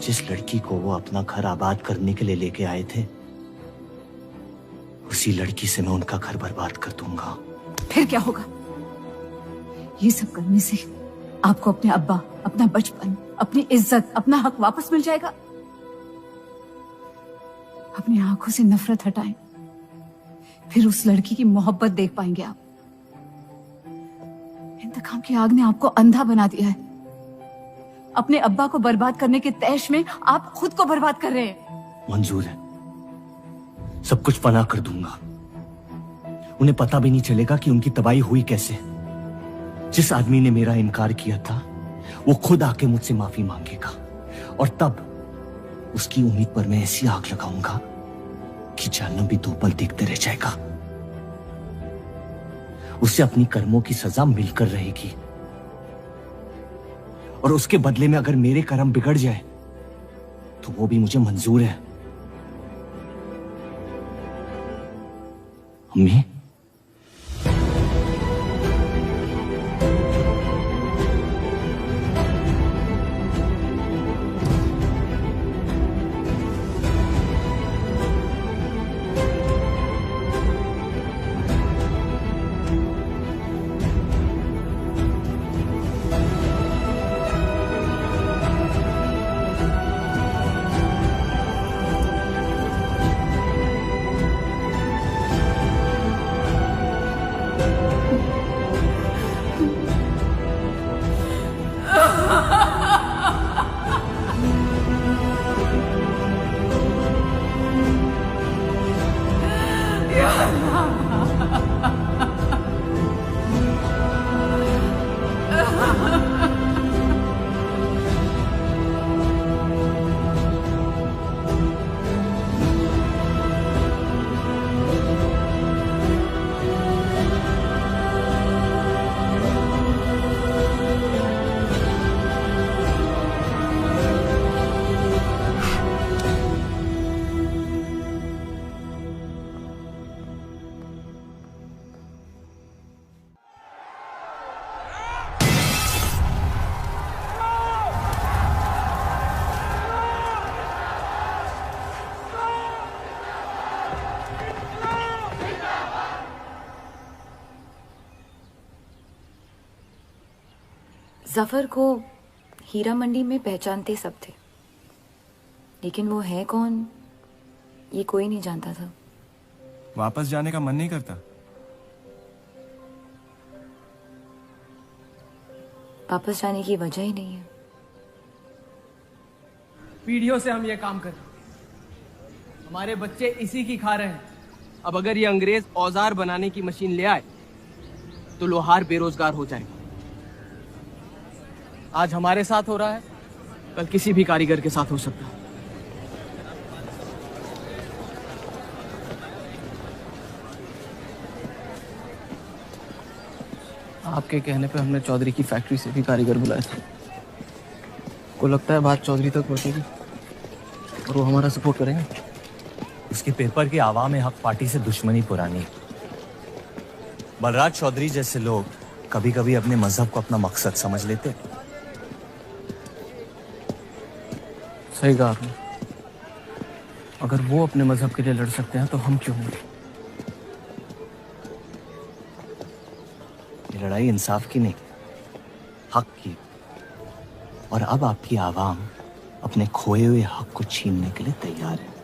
जिस लड़की को वो अपना घर आबाद करने के लिए लेके आए थे, उसी लड़की से मैं उनका घर बर्बाद कर दूंगा। फिर क्या होगा? ये सब करने से आपको अपने अब्बा, अपना बचपन, अपनी इज्जत, अपना हक वापस मिल जाएगा। अपनी आंखों से नफरत हटाएं, फिर उस लड़की की मोहब्बत देख पाएंगे आप। इंतकाम की आग ने आपको अंधा बना दिया है। अपने अब्बा को बर्बाद करने के तैश में आप खुद को बर्बाद कर रहे हैं। मंजूर है, सब कुछ फना कर दूंगा। उन्हें पता भी नहीं चलेगा कि उनकी तबाही हुई कैसे। जिस आदमी ने मेरा इनकार किया था, वो खुद आके मुझसे माफी मांगेगा, और तब उसकी उम्मीद पर मैं ऐसी आग लगाऊंगा कि जहन्नम भी 2 पल देखते रह जाएगा। उसे अपनी कर्मों की सजा मिलकर रहेगी, और उसके बदले में अगर मेरे कर्म बिगड़ जाए तो वो भी मुझे मंजूर है। अम्मी, जफर को हीरा मंडी में पहचानते सब थे, लेकिन वो है कौन ये कोई नहीं जानता था। वापस जाने का मन नहीं करता? वापस जाने की वजह ही नहीं है। पीढ़ियों से हम ये काम कर रहे हैं, हमारे बच्चे इसी की खा रहे हैं। अब अगर ये अंग्रेज औजार बनाने की मशीन ले आए तो लोहार बेरोजगार हो जाएगा। आज हमारे साथ हो रहा है, कल किसी भी कारीगर के साथ हो सकता है। आपके कहने पे हमने चौधरी की फैक्ट्री से भी कारीगर बुलाए थे। को लगता है बात चौधरी तक पहुंचेगी और वो हमारा सपोर्ट करेंगे। उसके पेपर की आवाम हक पार्टी से दुश्मनी पुरानी। बलराज चौधरी जैसे लोग कभी कभी अपने मजहब को अपना मकसद समझ लेते। सही कहा आपने। अगर वो अपने मजहब के लिए लड़ सकते हैं तो हम क्यों नहीं? ये लड़ाई इंसाफ की नहीं, हक की। और अब आपकी आवाम अपने खोए हुए हक को छीनने के लिए तैयार है।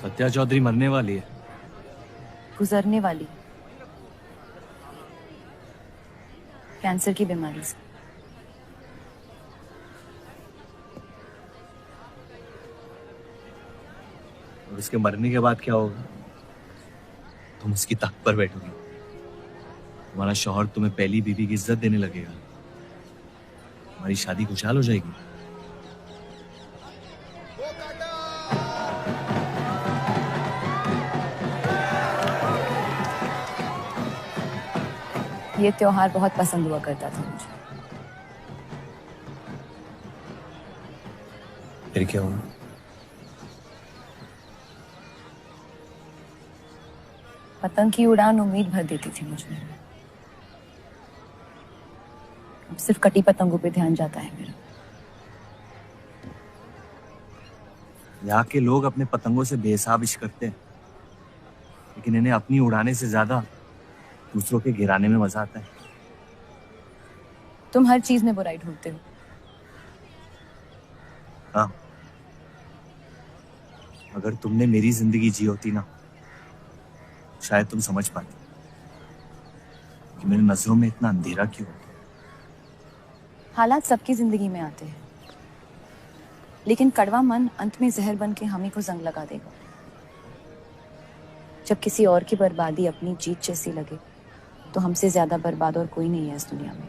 सत्या चौधरी मरने वाली है। गुजरने वाली, कैंसर की बीमारी से। और उसके मरने के बाद क्या होगा? तुम उसकी तख्त पर बैठोगी, तुम्हारा शौहर तुम्हें पहली बीवी की इज्जत देने लगेगा, तुम्हारी शादी खुशहाल हो जाएगी। ये त्योहार बहुत पसंद हुआ करता था मुझे। फिर क्या हुआ? पतंग की उड़ान उम्मीद भर देती थी मुझे। अब सिर्फ कटी पतंगों पे ध्यान जाता है मेरा। यहाँ के लोग अपने पतंगों से बेहिसाब इश्क करते हैं, लेकिन इन्हें अपनी उड़ाने से ज्यादा दूसरों के गिराने में मजा आता है। तुम हर चीज में बुराई ढूंढते हो। हाँ, अगर तुमने मेरी जिंदगी जी होती ना, शायद तुम समझ पाती कि मेरी नजरों में इतना अंधेरा क्यों होता। हालात सबकी जिंदगी में आते हैं, लेकिन कड़वा मन अंत में जहर बन के हम ही को जंग लगा देगा। जब किसी और की बर्बादी अपनी जीत जैसी लगे, तो हमसे ज्यादा बर्बाद और कोई नहीं है इस दुनिया में।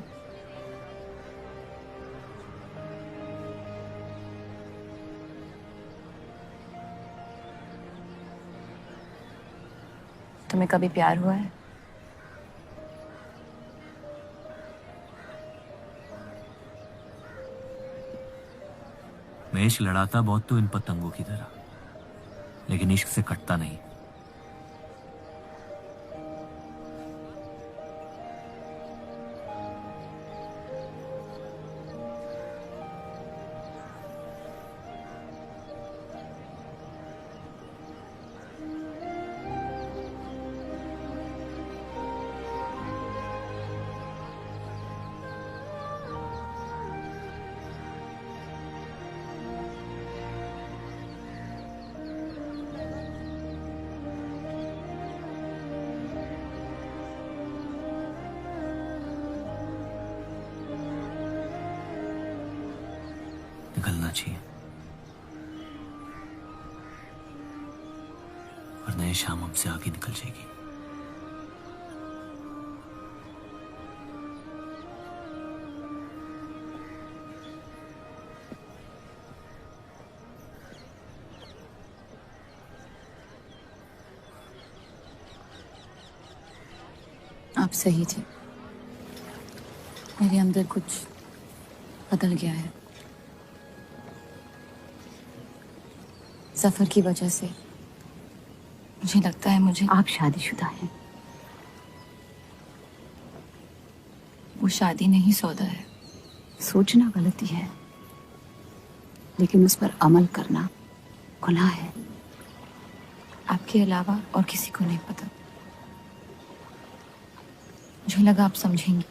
तुम्हें कभी प्यार हुआ है? मैं इश्क लड़ाता बहुत तो इन पतंगों की तरह, लेकिन इश्क से कटता नहीं। निकलना चाहिए, वरना ये शाम हमसे आगे निकल जाएगी। आप सही थे। मेरे अंदर कुछ बदल गया है। सफर की वजह से मुझे लगता है मुझे। आप शादीशुदा हैं। वो शादी नहीं सौदा है। सोचना गलती है, लेकिन उस पर अमल करना गुनाह है। आपके अलावा और किसी को नहीं पता। मुझे लगा आप समझेंगी।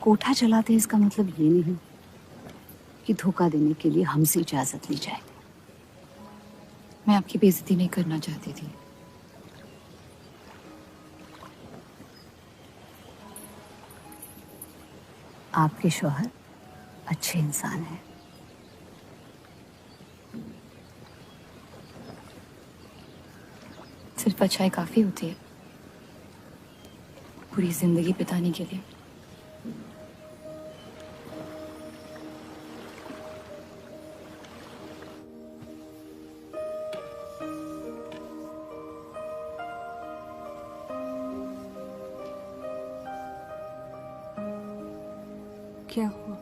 कोठा चलाते इसका मतलब ये नहीं कि धोखा देने के लिए हमसे इजाजत ली जाए। मैं आपकी बेइज्जती नहीं करना चाहती थी। आपके शौहर अच्छे इंसान हैं। सिर्फ अच्छाई काफी होती है पूरी जिंदगी बिताने के लिए। क्या हुआ?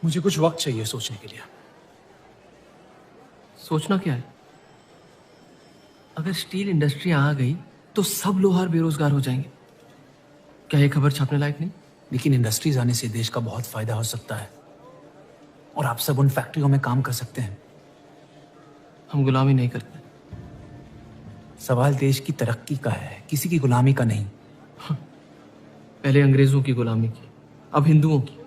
मुझे कुछ वक्त चाहिए सोचने के लिए। सोचना क्या है? अगर स्टील इंडस्ट्री आ गई तो सब लोहार बेरोजगार हो जाएंगे। क्या ये खबर छापने लायक नहीं? लेकिन इंडस्ट्रीज आने से देश का बहुत फायदा हो सकता है और आप सब उन फैक्ट्रियों में काम कर सकते हैं। हम गुलामी नहीं करते। सवाल देश की तरक्की का है, किसी की गुलामी का नहीं। पहले अंग्रेजों की गुलामी की, अब हिंदुओं की।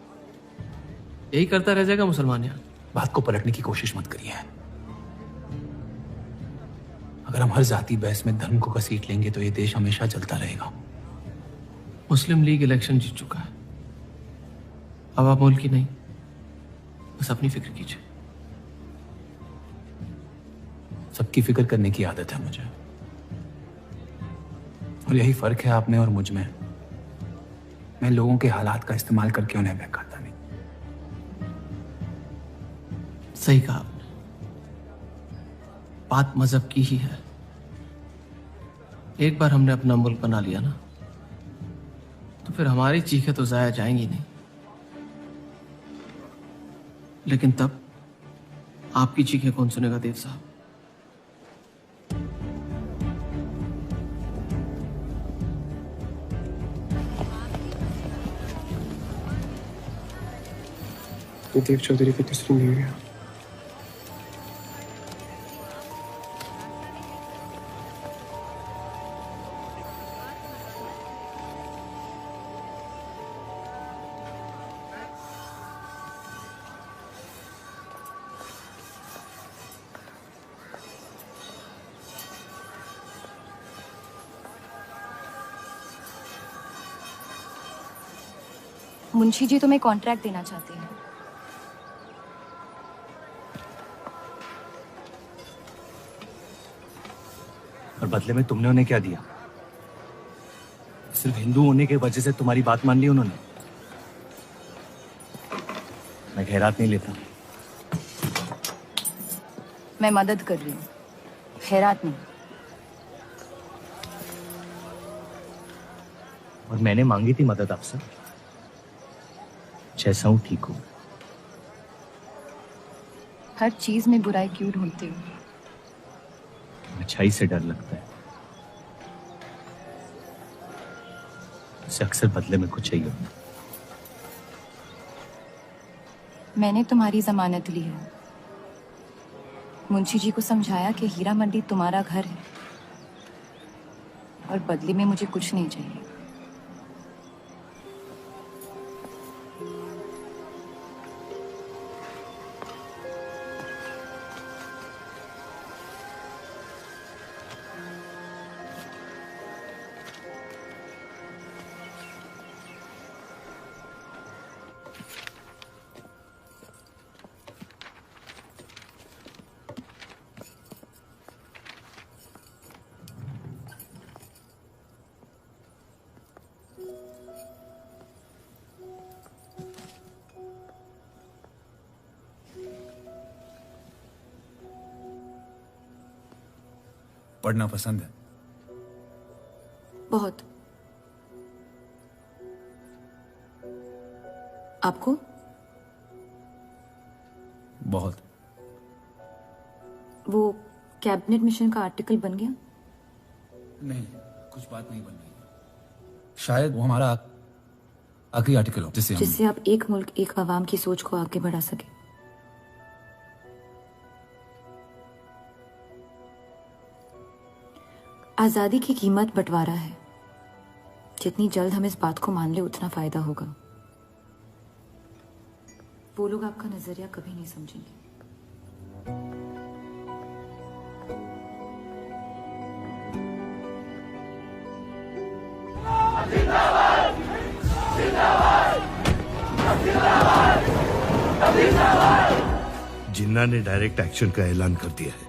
यही करता रह जाएगा मुसलमान यहाँ। बात को पलटने की कोशिश मत करिए। अगर हम हर जाति बहस में धर्म को घसीट लेंगे तो ये देश हमेशा चलता रहेगा। मुस्लिम लीग इलेक्शन जीत चुका है। अब आप मुल्क की नहीं, बस अपनी फिक्र कीजिए। सबकी फिक्र करने की आदत है मुझे, और यही फर्क है आप में और मुझ में। मैं लोगों के हालात का इस्तेमाल करके उन्हें बहकाता नहीं। सही कहा आपने। बात मजहब की ही है। एक बार हमने अपना मुल्क बना लिया ना, तो फिर हमारी चीखें तो जाया जाएंगी नहीं। लेकिन तब आपकी चीखें कौन सुनेगा देव साहब? देव चौधरी की तस्वीर नहीं हुई। मुंशी जी तुम्हें कॉन्ट्रैक्ट देना चाहते हैं। और बदले में तुमने उन्हें क्या दिया? सिर्फ हिंदू होने के वजह से तुम्हारी बात मान ली उन्होंने? मैं खैरात नहीं लेता। मैं मदद कर रही हूँ, खैरात नहीं। और मैंने मांगी थी मदद आपसे। जैसा हूं ठीक हूं। हर चीज में बुराई क्यों ढूंढते हो? अच्छाई से डर लगता है। उसे अक्सर बदले में कुछ चाहिए होता है। मैंने तुम्हारी जमानत ली है। मुंशी जी को समझाया कि हीरा मंडी तुम्हारा घर है और बदले में मुझे कुछ नहीं चाहिए। पढ़ना पसंद है? बहुत। आपको? बहुत। वो कैबिनेट मिशन का आर्टिकल बन गया? नहीं, कुछ बात नहीं बन रही। शायद वो हमारा आखिरी आर्टिकल हो जिससे आप एक मुल्क एक आवाम की सोच को आगे बढ़ा सके। आजादी की कीमत बंटवारा है। जितनी जल्द हम इस बात को मान ले उतना फायदा होगा। वो लोग आपका नजरिया कभी नहीं समझेंगे। जिंदाबाद! जिंदाबाद! जिन्ना ने डायरेक्ट एक्शन का ऐलान कर दिया है,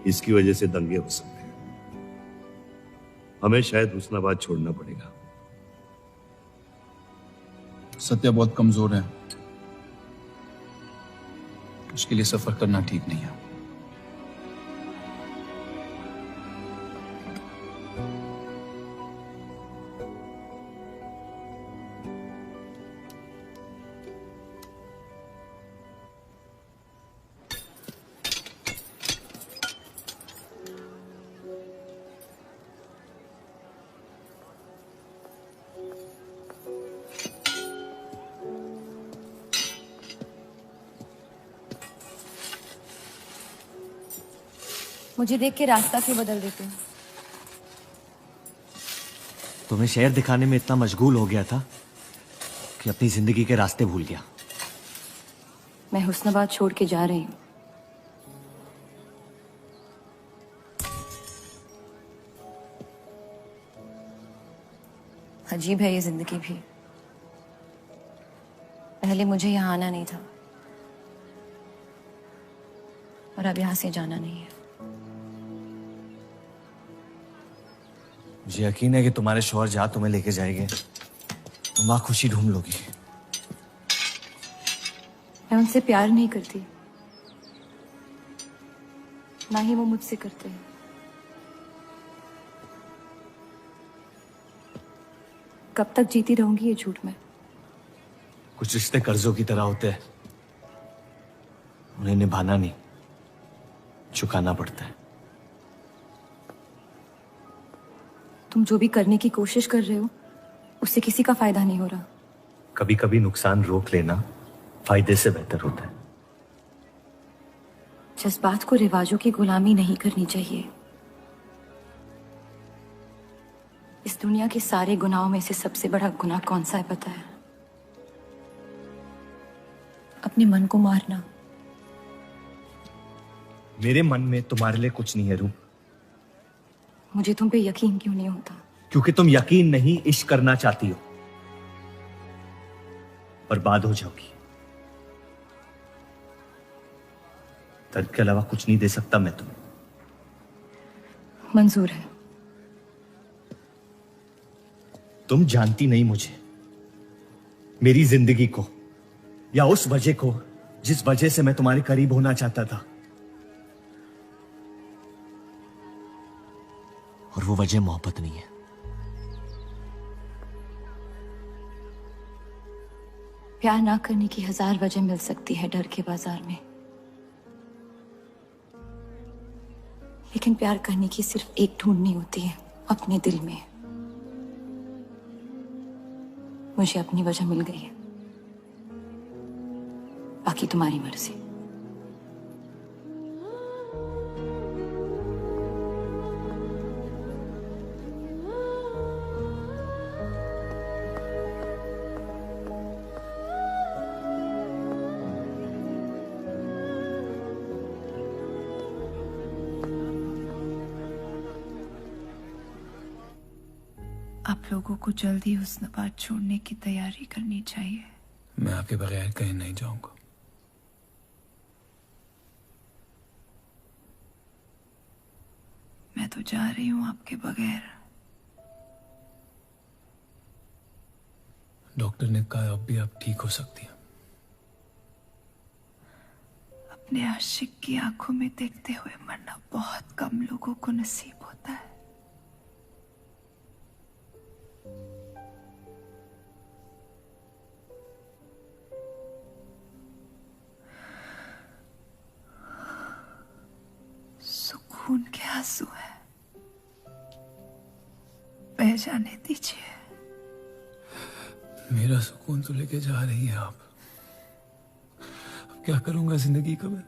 इसकी वजह से दंगे हो सकते हैं। हमें शायद हुस्नाबाद छोड़ना पड़ेगा। सत्य बहुत कमजोर है, उसके लिए सफर करना ठीक नहीं है। मुझे देख के रास्ता क्यों बदल देते हो? तुम्हें शहर दिखाने में इतना मशगूल हो गया था कि अपनी जिंदगी के रास्ते भूल गया। मैं हुस्नाबाद छोड़ के जा रही हूँ। अजीब है ये जिंदगी भी। पहले मुझे यहाँ आना नहीं था और अब यहाँ से जाना नहीं है। मुझे यकीन है कि तुम्हारे शौहर जहां तुम्हें लेके जाएंगे तुम वहां खुशी ढूंढ लोगी। मैं उनसे प्यार नहीं करती, ना ही वो मुझसे करते हैं। कब तक जीती रहूंगी ये झूठ में? कुछ रिश्ते कर्जों की तरह होते हैं, उन्हें निभाना नहीं, चुकाना पड़ता है। तुम जो भी करने की कोशिश कर रहे हो उससे किसी का फायदा नहीं हो रहा। कभी कभी नुकसान रोक लेना फायदे से बेहतर होता है। जज्बात को रिवाजों की गुलामी नहीं करनी चाहिए। इस दुनिया के सारे गुनाहों में से सबसे बड़ा गुनाह कौन सा है पता है? अपने मन को मारना। मेरे मन में तुम्हारे लिए कुछ नहीं है रूप। मुझे तुम पे यकीन क्यों नहीं होता? क्योंकि तुम यकीन नहीं इश्क करना चाहती हो, बर्बाद हो जाओगी। दर्द के अलावा कुछ नहीं दे सकता मैं तुम्हें। मंजूर है। तुम जानती नहीं मुझे, मेरी जिंदगी को, या उस वजह को जिस वजह से मैं तुम्हारे करीब होना चाहता था। और वो वजह मोहब्बत नहीं है। प्यार ना करने की 1000 वजह मिल सकती है डर के बाजार में, लेकिन प्यार करने की सिर्फ एक ढूंढनी होती है, अपने दिल में। मुझे अपनी वजह मिल गई है, बाकी तुम्हारी मर्जी। आप लोगों को जल्दी हुस्नाबाद छोड़ने की तैयारी करनी चाहिए। मैं आपके बगैर कहीं नहीं जाऊंगा। मैं तो जा रही हूँ आपके बगैर। डॉक्टर ने कहा अब भी आप ठीक हो सकती हैं। अपने आशिक की आंखों में देखते हुए मरना बहुत कम लोगों को नसीब होता है। सुकून के आंसू है, बह जाने दीजिए। मेरा सुकून तो लेके जा रही है आप। अब क्या करूंगा जिंदगी का मैं?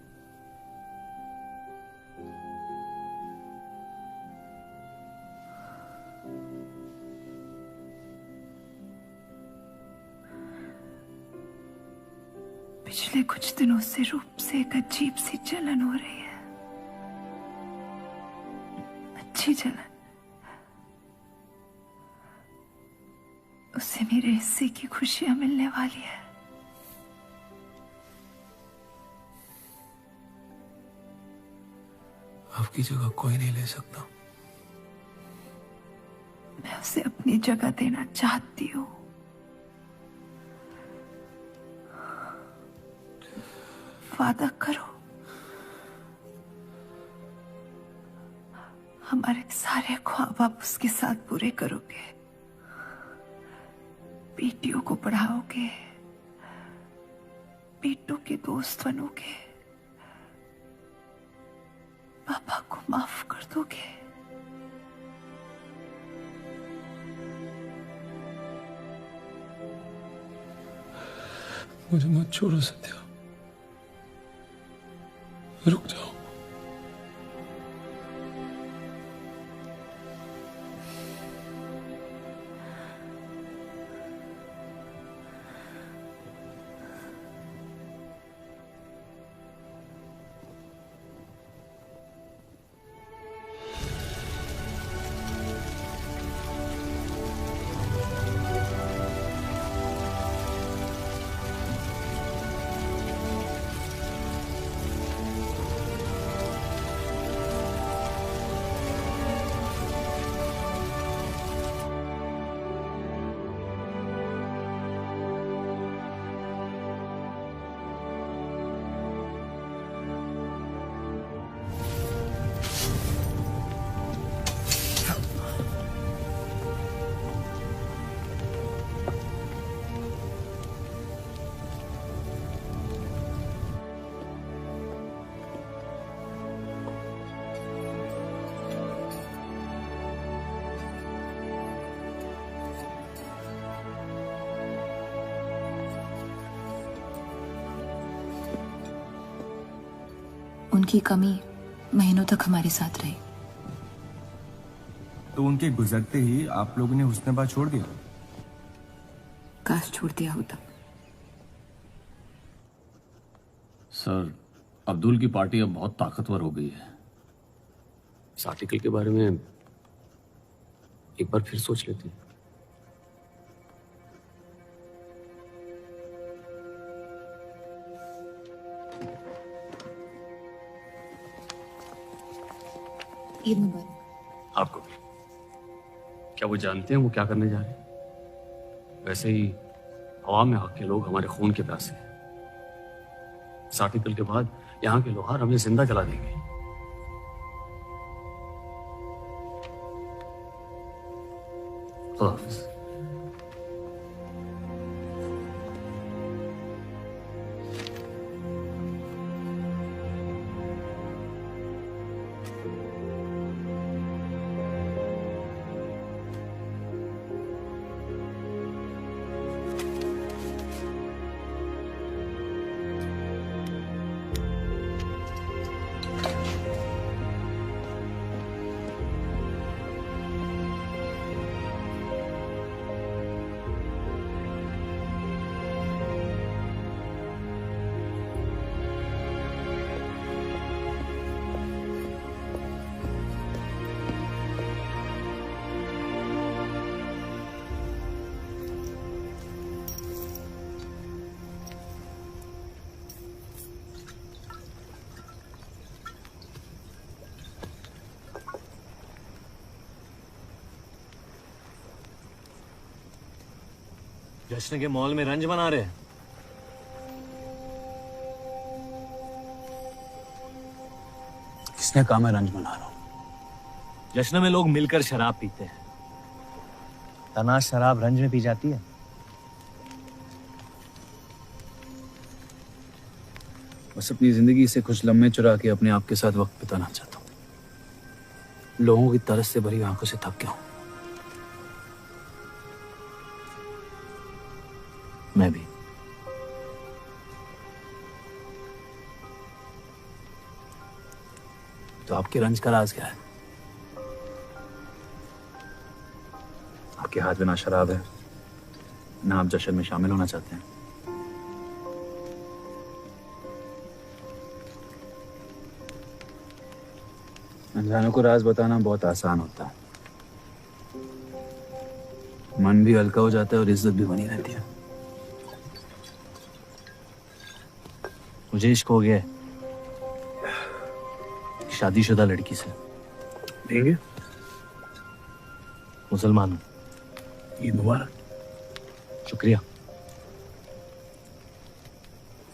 पिछले कुछ दिनों से रूप से एक अजीब सी जलन हो रही है, अच्छी जलन। उससे मेरे हिस्से की खुशियां मिलने वाली है। आपकी जगह कोई नहीं ले सकता। मैं उसे अपनी जगह देना चाहती हूँ। वादा करो, हमारे सारे ख्वाब आप उसके साथ पूरे करोगे, बेटियों को पढ़ाओगे, बेटों के दोस्त बनोगे, पापा को माफ कर दोगे। मुझे मत छोड़ो सत्या, रुक जाओ। उनकी कमी महीनों तक हमारे साथ रही। तो उनके गुजरते ही आप लोगों ने हुस्न-ए-बा छोड़ दिया? काश छोड़ दिया होता। सर, अब्दुल की पार्टी अब बहुत ताकतवर हो गई है। इस आर्टिकल के बारे में एक बार फिर सोच लेते हैं। ईद मुबारक। आपको भी। क्या वो जानते हैं वो क्या करने जा रहे हैं? वैसे ही हवा में हक के लोग हमारे खून के प्यासे हैं। इस आर्टिकल के बाद यहाँ के लोहार हमें जिंदा जला देंगे। खुदा हाफिज़। जश्न के मॉल में रंज बना रहे हैं। किसने कहा मैं रंज बना रहा हूं? जश्न में लोग मिलकर शराब पीते हैं। तनाश शराब रंज में पी जाती है। बस अपनी जिंदगी से कुछ लम्हे चुरा के अपने आप के साथ वक्त बिताना चाहता हूं। लोगों की तरस से भरी आंखों से थक गया हूं। मैं भी। तो आपके रंज का राज क्या है? आपके हाथ में ना शराब है, ना आप जश्न में शामिल होना चाहते हैं। अनजानों को राज बताना बहुत आसान होता है। मन भी हल्का हो जाता है और इज्जत भी बनी रहती है। मुझे इश्क हो गया है। शादीशुदा लड़की से। देंगे? मुसलमान हूं। ईद मुबारक। शुक्रिया।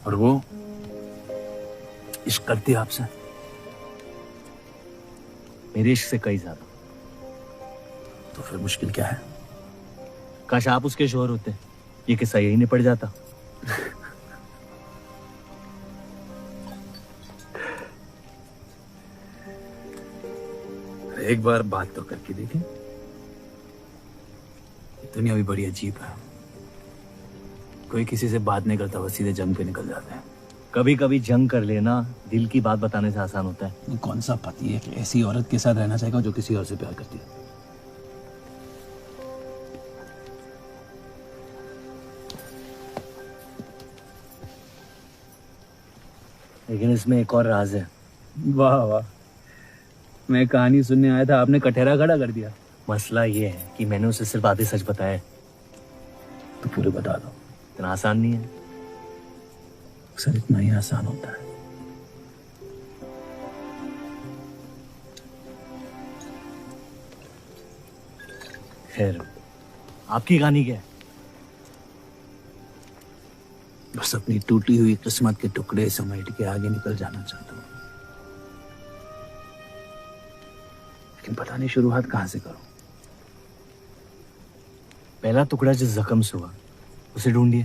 और वो इश्क करती है आपसे? मेरे इश्क से कई ज्यादा। तो फिर मुश्किल क्या है? काश आप उसके शोहर होते, ये किस्सा यही निपट जाता। एक बार बात तो करके देखें। दुनिया भी बड़ी अजीब है। कोई किसी से बात नहीं करता, बस सीधे जंग पे निकल जाते हैं। कभी कभी जंग कर लेना दिल की बात बताने से आसान होता है। कौन सा पति है कि ऐसी औरत के साथ रहना चाहेगा जो किसी और से प्यार करती है? लेकिन इसमें एक और राज है। वाह वाह, मैं कहानी सुनने आया था, आपने कटहरा खड़ा कर दिया। मसला ये है कि मैंने उसे सिर्फ आधे सच बताया। तो पूरे बता दो। इतना आसान नहीं है। अक्सर इतना ही आसान होता है। खैर, आपकी कहानी क्या है? बस अपनी टूटी हुई किस्मत के टुकड़े समेट के आगे निकल जाना चाहता हूँ, लेकिन पता नहीं शुरुआत कहाँ से करूं। पहला टुकड़ा जिस जख्म से हुआ उसे ढूंढिए,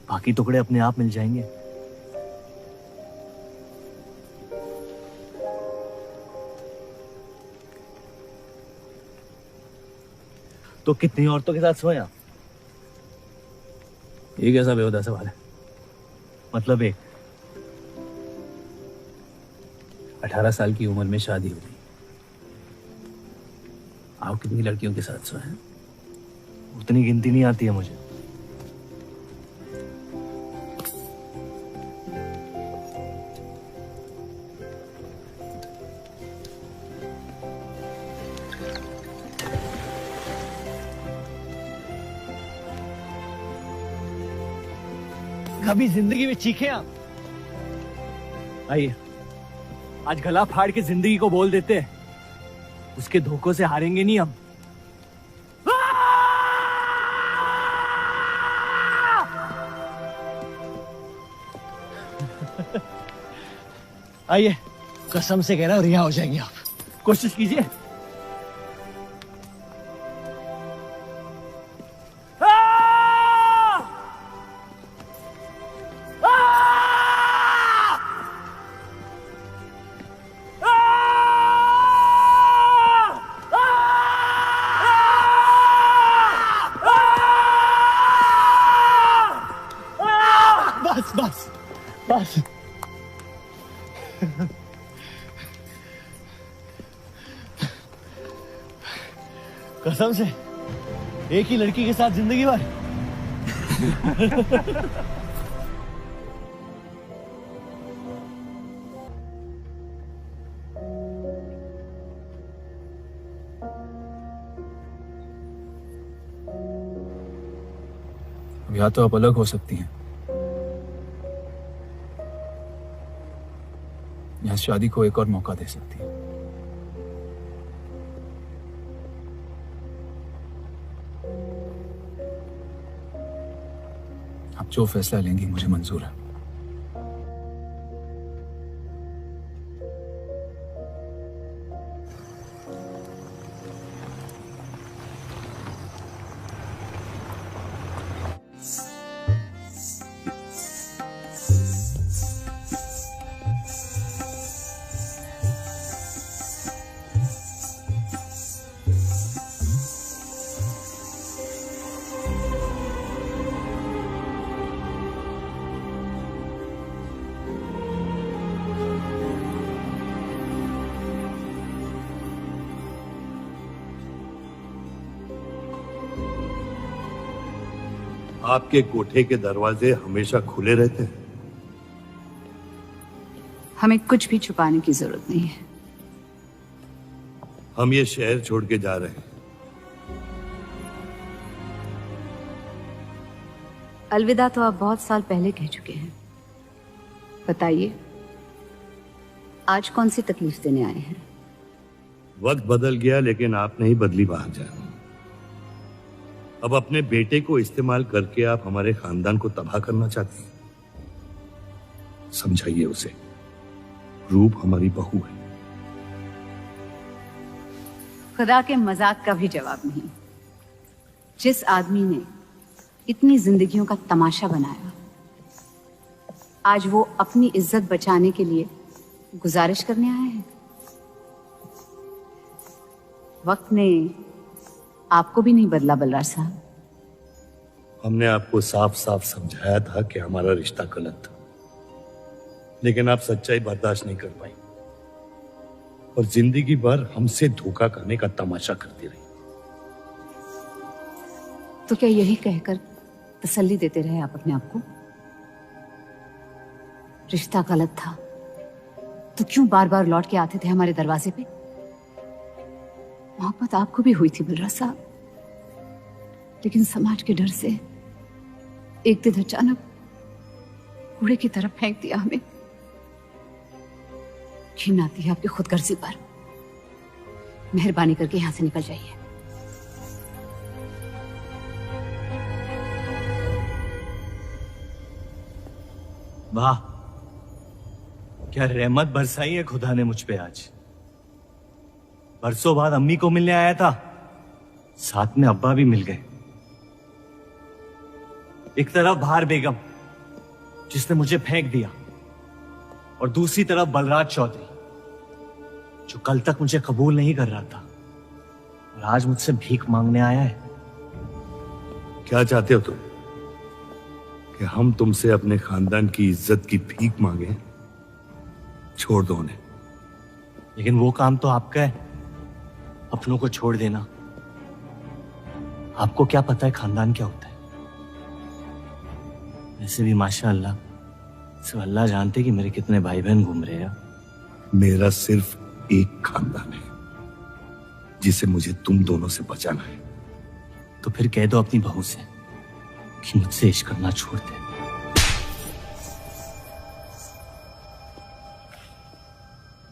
बाकी टुकड़े अपने आप मिल जाएंगे। तो कितनी औरतों के साथ सोए आप? ये कैसा बेहुदा सवाल है? मतलब एक 18 साल की उम्र में शादी हो गई। आप कितनी लड़कियों के साथ सोए हैं? उतनी गिनती नहीं आती है मुझे। कभी जिंदगी में चीखे आप? आइए, आज गला फाड़ के जिंदगी को बोल देते हैं, उसके धोखों से हारेंगे नहीं हम। आइए, कसम से कह रहा हूं रिहा हो जाएंगे आप। कोशिश कीजिए। बस बस बस। कसम से एक ही लड़की के साथ जिंदगी भर। अब या तो आप अलग हो सकती हैं, या शादी को एक और मौका दे सकती हैं। आप जो फैसला लेंगी मुझे मंजूर है। आपके कोठे के दरवाजे हमेशा खुले रहते हैं? हमें कुछ भी छुपाने की जरूरत नहीं है। हम ये शहर छोड़ के जा रहे हैं। अलविदा तो आप बहुत साल पहले कह चुके हैं। बताइए, आज कौन सी तकलीफ देने आए हैं? वक्त बदल गया लेकिन आप नहीं बदली बाहर जान। अब अपने बेटे को इस्तेमाल करके आप हमारे खानदान को तबाह करना चाहती हैं। समझाइए उसे, रूप हमारी बहू है। खुदा के मजाक का भी जवाब नहीं। जिस आदमी ने इतनी जिंदगियों का तमाशा बनाया, आज वो अपनी इज्जत बचाने के लिए गुजारिश करने आए हैं। वक्त ने आपको भी नहीं बदला बलराज साहब। हमने आपको साफ साफ समझाया था कि हमारा रिश्ता गलत था, लेकिन आप सच्चाई बर्दाश्त नहीं कर पाई और जिंदगी भर हमसे धोखा करने का तमाशा करती रही। तो क्या यही कहकर तसल्ली देते रहे आप अपने आप को? रिश्ता गलत था तो क्यों बार बार लौट के आते थे हमारे दरवाजे पे? मोहब्बत आपको भी हुई थी बलराज साहब, लेकिन समाज के डर से एक दिन अचानक कूड़े की तरफ फेंक दिया हमें। घिन आती है आपकी खुदगर्जी पर। मेहरबानी करके यहां से निकल जाइए। वाह, क्या रहमत बरसाई है खुदा ने मुझ पे आज। बरसों बाद अम्मी को मिलने आया था, साथ में अब्बा भी मिल गए। एक तरफ बहार बेगम जिसने मुझे फेंक दिया और दूसरी तरफ बलराज चौधरी जो कल तक मुझे कबूल नहीं कर रहा था और आज मुझसे भीख मांगने आया है। क्या चाहते हो तुम? कि हम तुमसे अपने खानदान की इज्जत की भीख मांगे? छोड़ दो उन्हें। लेकिन वो काम तो आपका है, अपनों को छोड़ देना। आपको क्या पता है खानदान क्या होता है? वैसे भी माशाअल्लाह सिर्फ अल्लाह जानते कि मेरे कितने भाई बहन घूम रहे हैं। मेरा सिर्फ एक खानदान है जिसे मुझे तुम दोनों से बचाना है। तो फिर कह दो अपनी बहू से कि मुझसे इश्क करना छोड़ दे।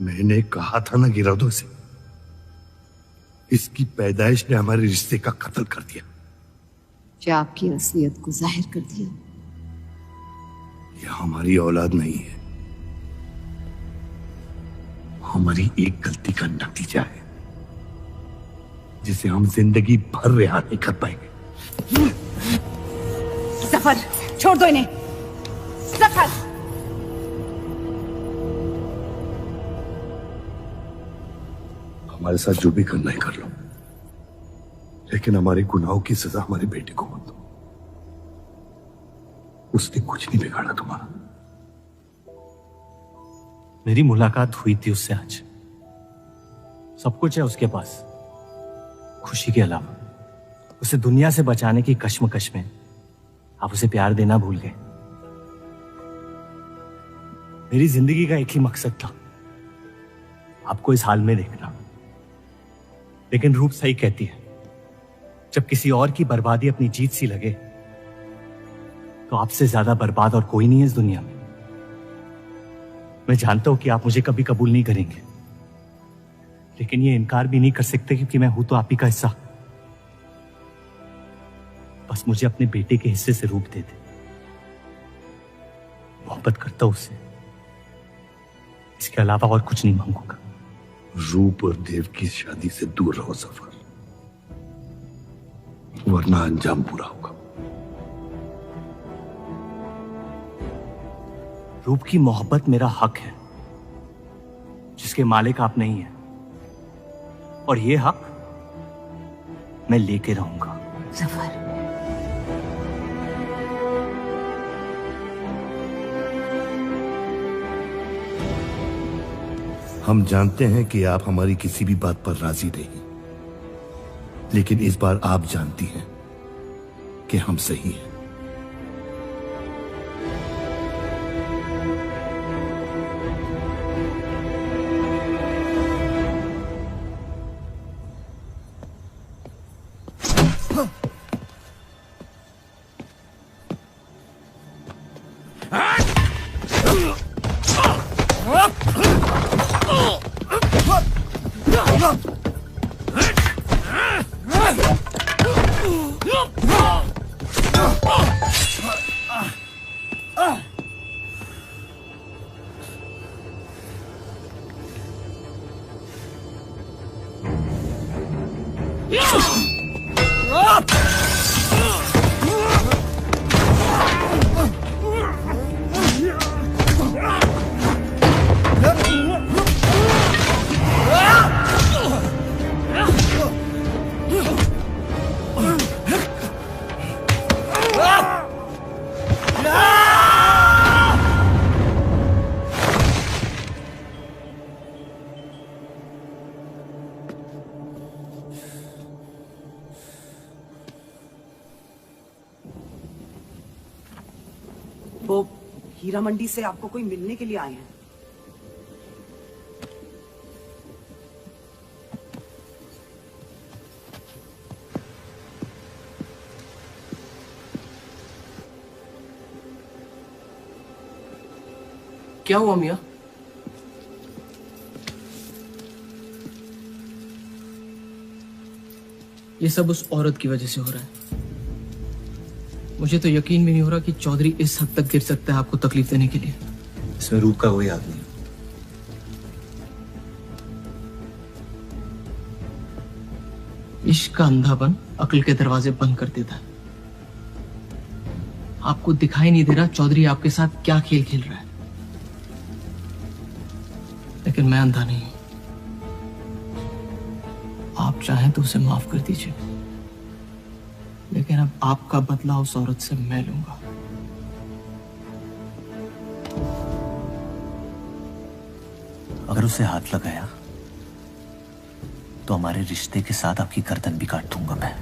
मैंने कहा था ना गिरा दो इसे। इसकी पैदाइश ने हमारे रिश्ते का कत्ल कर दिया। जो आपकी असलियत को जाहिर कर दिया। यह हमारी औलाद नहीं है, हमारी एक गलती का नतीजा है जिसे हम जिंदगी भर रिहा नहीं कर पाएंगे। जफर, छोड़ दो इन्हें। जफर, हमारे साथ जो भी करना है कर लो, लेकिन हमारे गुनाहों की सजा हमारे बेटे को मत दो। उसने कुछ नहीं बिगाड़ा तुम्हारा। मेरी मुलाकात हुई थी उससे आज। सब कुछ है उसके पास, खुशी के अलावा। उसे दुनिया से बचाने की कश्मकश में आप उसे प्यार देना भूल गए। मेरी जिंदगी का एक ही मकसद था, आपको इस हाल में देखना। लेकिन रूप सही कहती है, जब किसी और की बर्बादी अपनी जीत सी लगे तो आपसे ज्यादा बर्बाद और कोई नहीं है इस दुनिया में। मैं जानता हूं कि आप मुझे कभी कबूल नहीं करेंगे, लेकिन ये इनकार भी नहीं कर सकते क्योंकि मैं हूं तो आप ही का हिस्सा। बस मुझे अपने बेटे के हिस्से से रूप दे दे। मोहब्बत करता हूं उससे, इसके अलावा और कुछ नहीं मांगूंगा। रूप और देव की शादी से दूर रहो सफर, वरना अंजाम बुरा होगा। रूप की मोहब्बत मेरा हक है जिसके मालिक आप नहीं हैं, और ये हक मैं लेके रहूंगा। जफर, हम जानते हैं कि आप हमारी किसी भी बात पर राजी नहीं, लेकिन इस बार आप जानती हैं कि हम सही हैं। वो हीरा मंडी से आपको कोई मिलने के लिए आए हैं। क्या हुआ मियाँ? ये सब उस औरत की वजह से हो रहा है। मुझे तो यकीन भी नहीं हो रहा कि चौधरी इस हद तक गिर सकता है आपको तकलीफ देने के लिए। इसमें रूप का कोई हाथ नहीं। इश्क का अंधापन अक्ल के दरवाजे बंद कर देता है। आपको दिखाई नहीं दे रहा चौधरी आपके साथ क्या खेल खेल रहा है, लेकिन मैं अंधा नहीं हूं। आप चाहें तो उसे माफ कर दीजिए, लेकिन अब आपका बदला उस औरत से मैं लूंगा। अगर उसे हाथ लगाया तो हमारे रिश्ते के साथ आपकी गर्दन भी काट दूंगा मैं।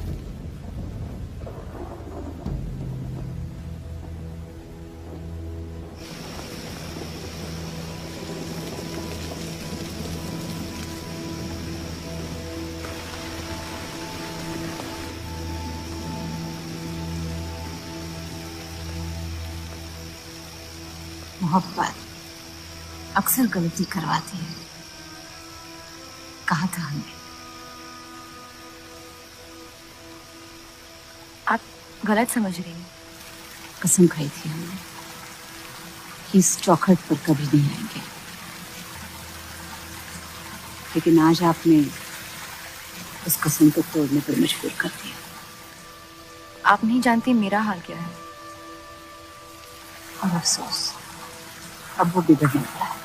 मोहब्बत अक्सर गलती करवाती है, कहा था हमने। आप गलत समझ रही हैं। कसम खाई थी हमने कि इस चौखट पर कभी नहीं आएंगे, लेकिन आज आपने उस कसम को तोड़ने पर मजबूर कर दिया। आप नहीं जानती मेरा हाल क्या है। और अफसोस अब वो बिगड़ने वाला है।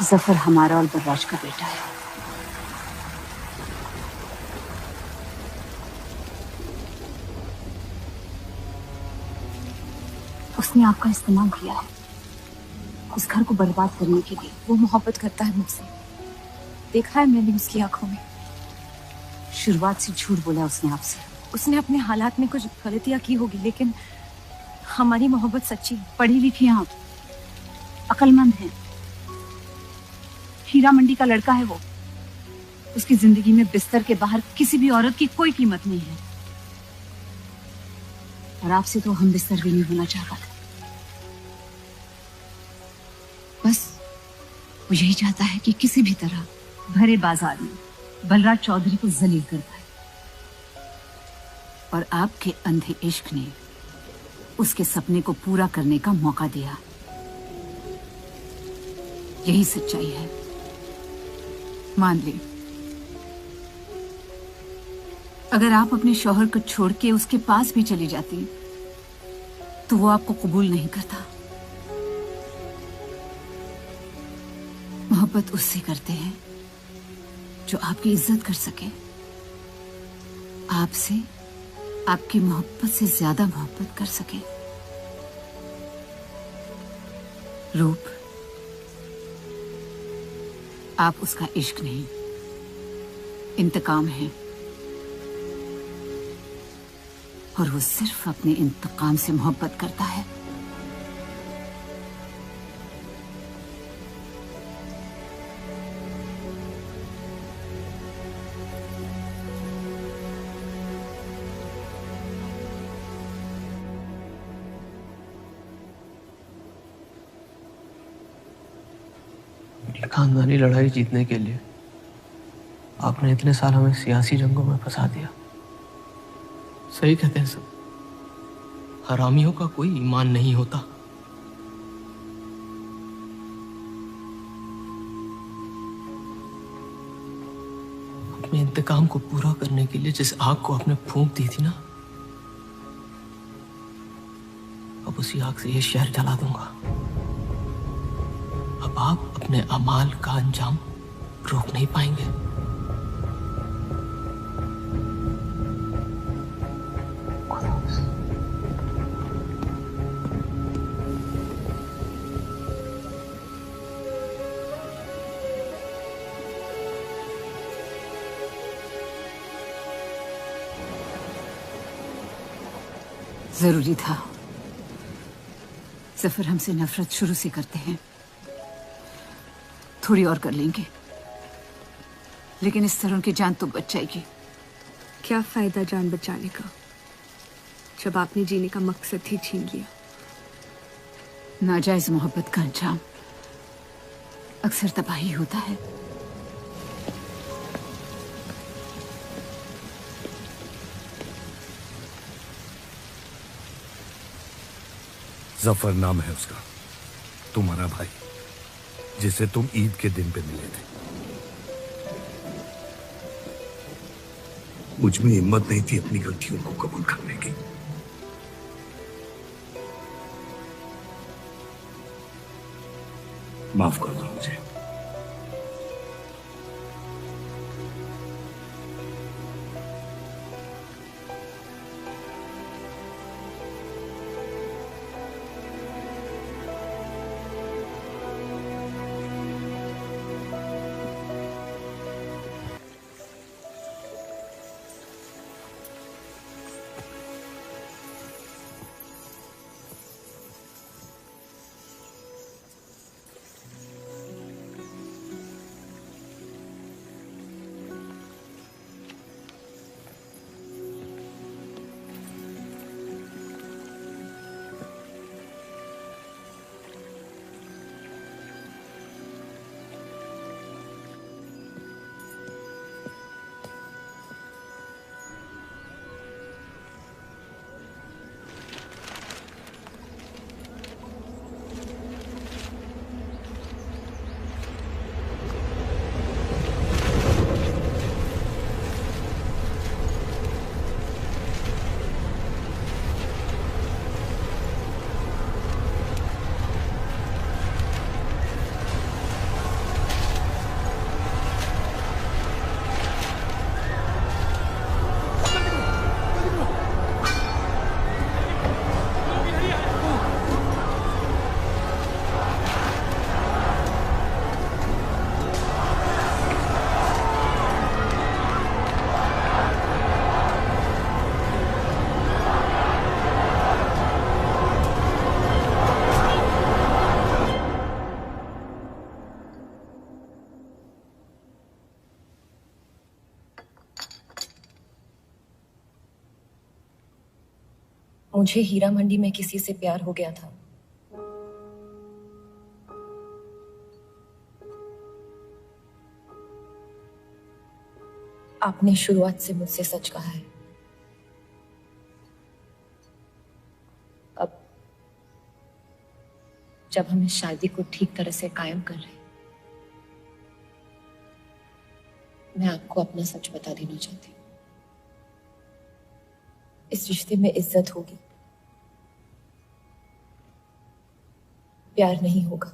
जफर हमारा और बर्राज का बेटा है। उसने आपका इस्तेमाल किया है इस घर को बर्बाद करने के लिए। वो मोहब्बत करता है मुझसे, देखा है मैंने उसकी आंखों में। शुरुआत से झूठ बोला उसने आपसे। उसने अपने हालात में कुछ गलतियां की होगी, लेकिन हमारी मोहब्बत सच्ची। पढ़ी लिखी हैं आप, अक्लमंद हैं। हीरा मंडी का लड़का है वो। उसकी जिंदगी में बिस्तर के बाहर किसी भी औरत की कोई कीमत नहीं है। और आपसे तो हम बिस्तर भी नहीं होना चाहता था। बस वो यही चाहता है कि किसी भी तरह भरे बाजार में बलराज चौधरी को जलील कर पाए। और आपके अंधे इश्क ने उसके सपने को पूरा करने का मौका दिया। यही सच्चाई है, मान ले। अगर आप अपने शौहर को छोड़ के उसके पास भी चली जाती तो वो आपको कबूल नहीं करता। मोहब्बत उससे करते हैं जो आपकी इज्जत कर सके। आपसे, आपकी मोहब्बत से ज्यादा मोहब्बत कर सके। रूप, आप उसका इश्क नहीं, इंतकाम है। और वो सिर्फ अपने इंतकाम से मोहब्बत करता है। ये खानदानी लड़ाई जीतने के लिए आपने इतने साल हमें सियासी जंगों में फंसा दिया। सही कहते हैं सब, हरामियों का कोई ईमान नहीं होता। अपने इंतकाम को पूरा करने के लिए जिस आग को आपने फूंक दी थी ना, अब उसी आग से ये शहर जला दूंगा। अब आप अपने अमाल का अंजाम रोक नहीं पाएंगे। जरूरी था। जफर हमसे नफरत शुरू से करते हैं। थोड़ी और कर लेंगे, लेकिन इस तरह उनकी जान तो बच जाएगी। क्या फायदा जान बचाने का जब आपने जीने का मकसद ही छीन लिया। नाजायज मोहब्बत का अंजाम अक्सर तबाही होता है। जफर नाम है उसका, तुम्हारा भाई, जिसे तुम ईद के दिन पे मिले थे। मुझ में हिम्मत नहीं थी अपनी गलतियों को कबूल करने की। माफ कर दो मुझे। मुझे हीरा मंडी में किसी से प्यार हो गया था। आपने शुरुआत से मुझसे सच कहा है। अब जब हम इस शादी को ठीक तरह से कायम कर रहे हैं, मैं आपको अपना सच बता देना चाहती हूँ। इस रिश्ते में इज्जत होगी, प्यार नहीं होगा।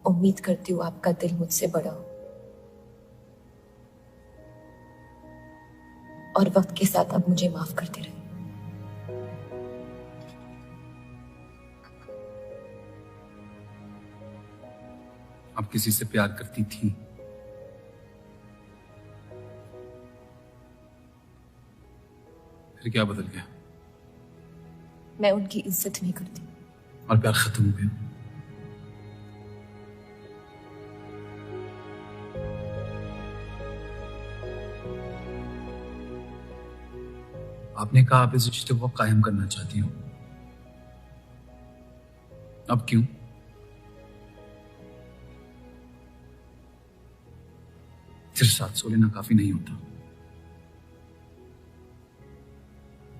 उम्मीद करती हूँ आपका दिल मुझसे बड़ा हो और वक्त के साथ आप मुझे माफ करते रहे। आप किसी से प्यार करती थी? फिर क्या बदल गया? मैं उनकी इज्जत नहीं करती। और प्यार खत्म हो गया? आपने कहा आप इस रिश्ते को कायम करना चाहती हो। अब क्यों? सिर्फ 700 लेना काफी नहीं होता,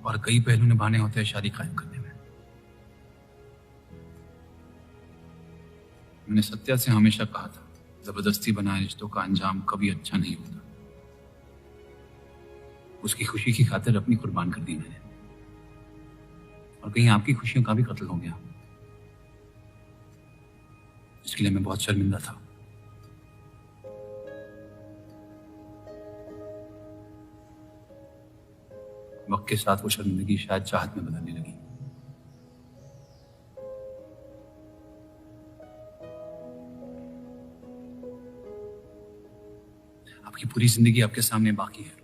और कई पहलू निभाने होते हैं शादी कायम करने में। मैंने सत्या से हमेशा कहा था, जबरदस्ती बनाए रिश्तों का अंजाम कभी अच्छा नहीं होता। उसकी खुशी की खातिर अपनी कुर्बान कर दी मैंने, और कहीं आपकी खुशियों का भी कत्ल हो गया, इसके लिए मैं बहुत शर्मिंदा था। वक्त के साथ वो शर्मिंदगी शायद चाहत में बदलने लगी। आपकी पूरी जिंदगी आपके सामने बाकी है।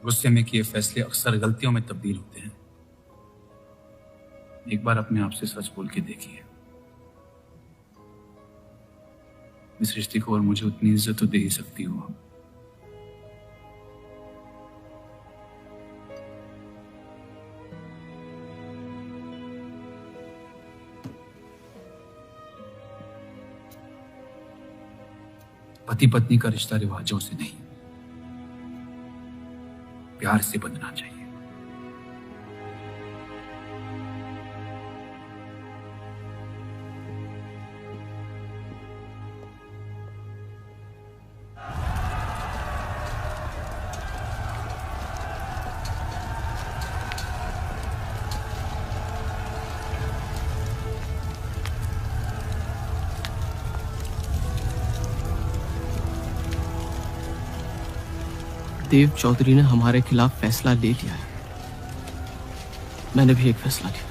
गुस्से में किए फैसले अक्सर गलतियों में तब्दील होते हैं। एक बार अपने आप से सच बोल के देखिए, इस रिश्ते को और मुझे उतनी इज्जत तो दे ही सकती हो आप। पति पत्नी का रिश्ता रिवाजों से नहीं, प्यार से बंधना चाहिए। देव चौधरी ने हमारे खिलाफ फैसला ले लिया है। मैंने भी एक फैसला लिया,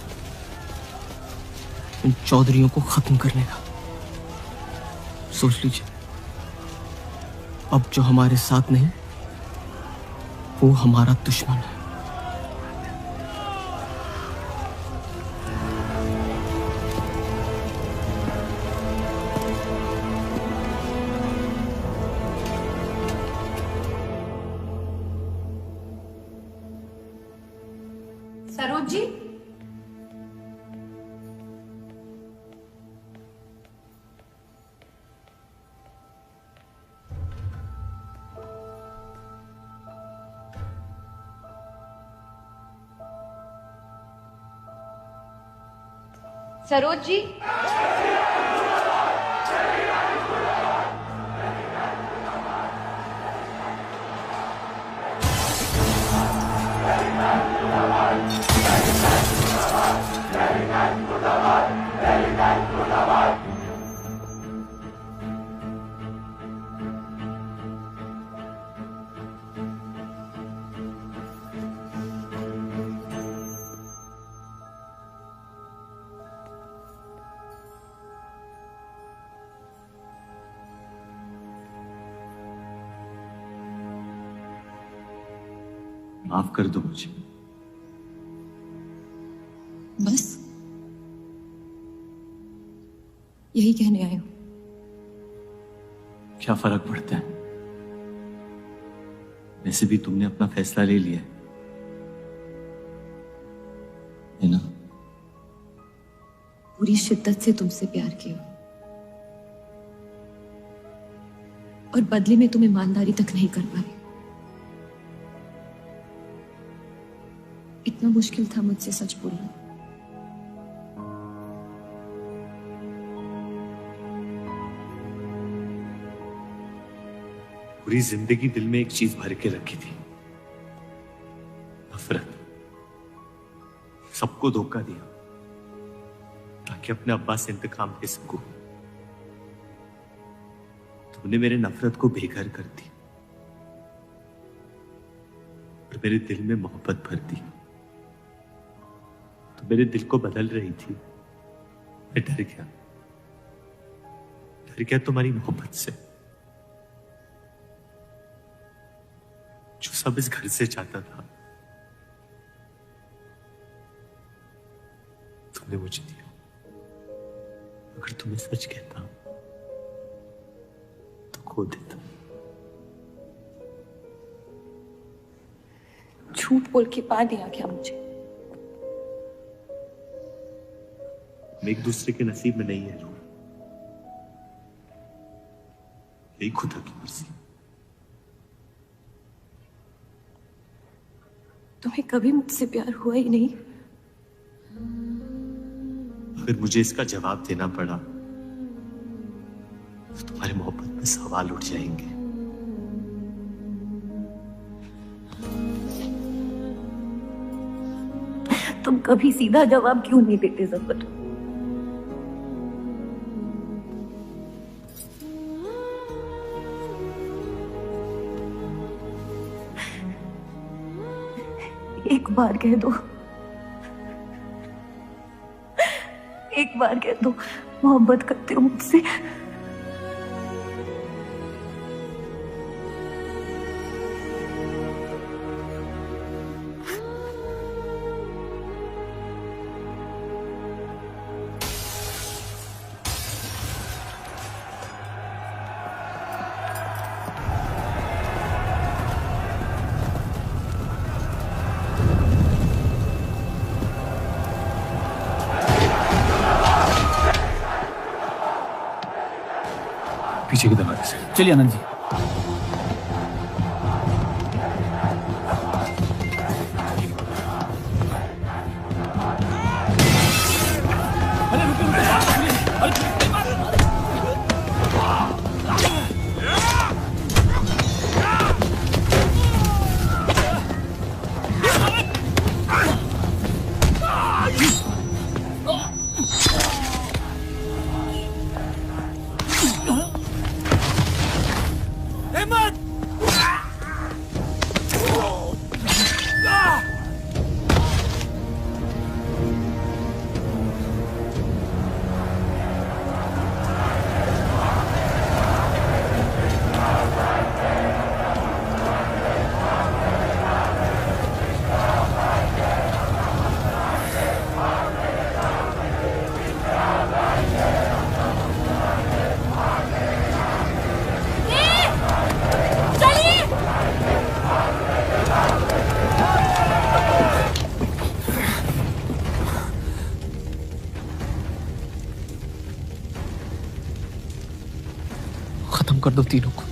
इन चौधरियों को खत्म करने का। सोच लीजिए, अब जो हमारे साथ नहीं वो हमारा दुश्मन है। सरोज जी, सरोज जी, माफ कर दो मुझे। बस यही कहने आए हो? क्या फर्क पड़ता है, वैसे भी तुमने अपना फैसला ले लिया है ना। पूरी शिद्दत से तुमसे प्यार किया और बदले में तुम ईमानदारी तक नहीं कर पाए। इतना मुश्किल था मुझसे सच बोलना। पूरी जिंदगी दिल में एक चीज भर के रखी थी, नफरत। सबको धोखा दिया ताकि अपने अब्बा से इंतकाम ले सकूं। तुमने मेरे नफरत को बेघर कर दी और मेरे दिल में मोहब्बत भर दी। तो मेरे दिल को बदल रही थी, मैं डर गया तुम्हारी मोहब्बत से, जो सब इस घर से चाहता था तुमने मुझे दिया। अगर तुम्हें सच कहता तो खो देता। झूठ बोल के पा दिया क्या मुझे? हम एक दूसरे के नसीब में नहीं है रूह। यही खुदा की मर्जी। तुम्हें कभी मुझसे प्यार हुआ ही नहीं। अगर मुझे इसका जवाब देना पड़ा तो तुम्हारे मोहब्बत में सवाल उठ जाएंगे। तुम कभी सीधा जवाब क्यों नहीं देते जफर? एक बार कह दो, एक बार कह दो मोहब्बत करते हो मुझसे। पीछे की दरवाजे से। चलिए आनंद जी। कर दो तीनों को।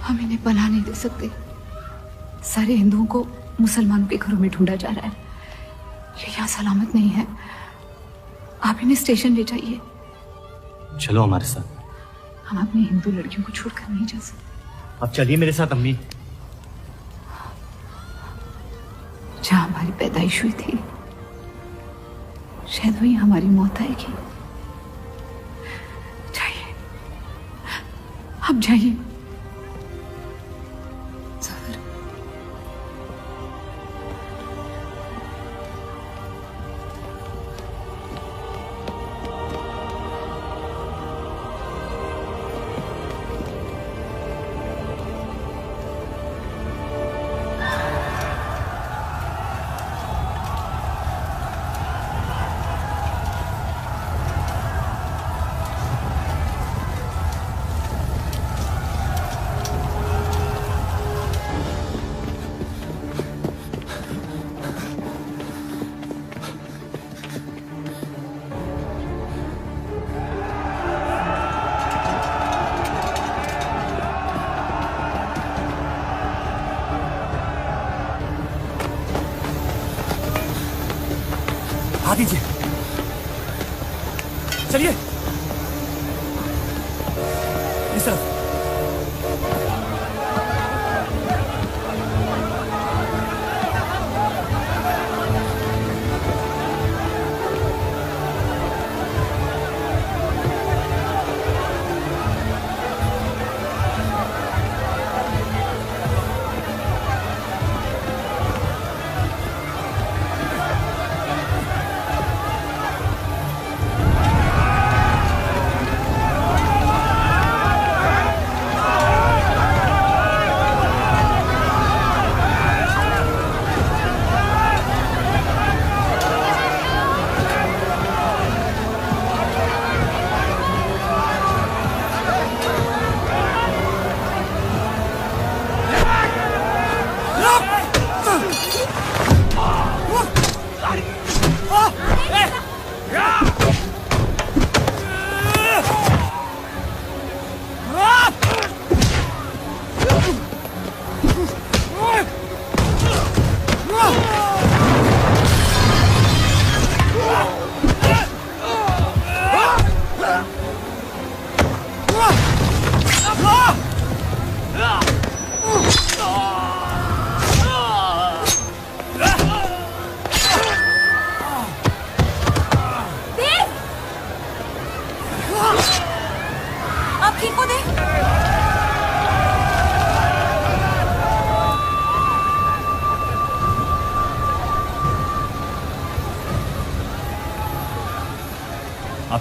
हम इन्हें पनाह नहीं दे सकते। सारे हिंदुओं को मुसलमानों के घरों में ढूंढा जा रहा है। ये यहाँ सलामत नहीं है। आप इन्हें स्टेशन ले जाइए। चलो हमारे साथ। हम अपनी हिंदू लड़कियों को छोड़कर नहीं जा सकते। आप चलिए मेरे साथ अम्मी। जहाँ हमारी पैदाइश हुई थी शायद वही हमारी मौत आएगी। जाइए, आप जाइए। आ दीजिए, चलिए।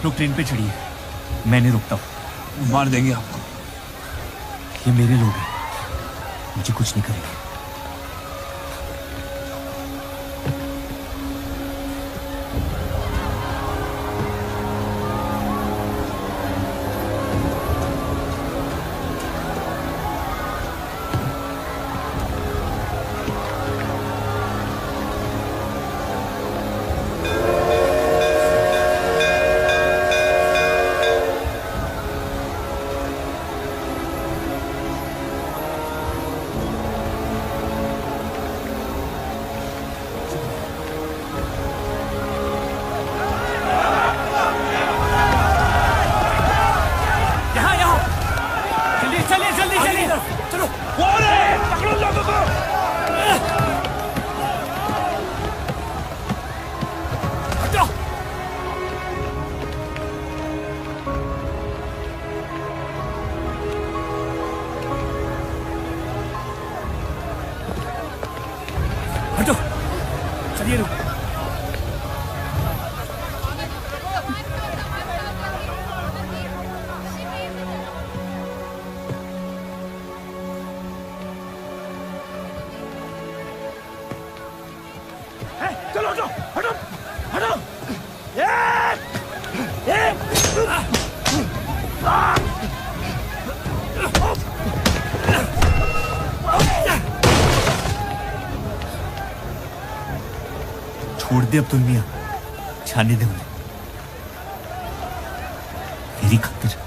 आप लोग ट्रेन पे चढ़िए, मैं नहीं रुकता हूँ। मार देंगे आपको। ये मेरे लोग हैं, मुझे कुछ नहीं करेंगे। छोड़ दे अब्दुल मियां, जाने दे उन्हें, मेरी खातिर।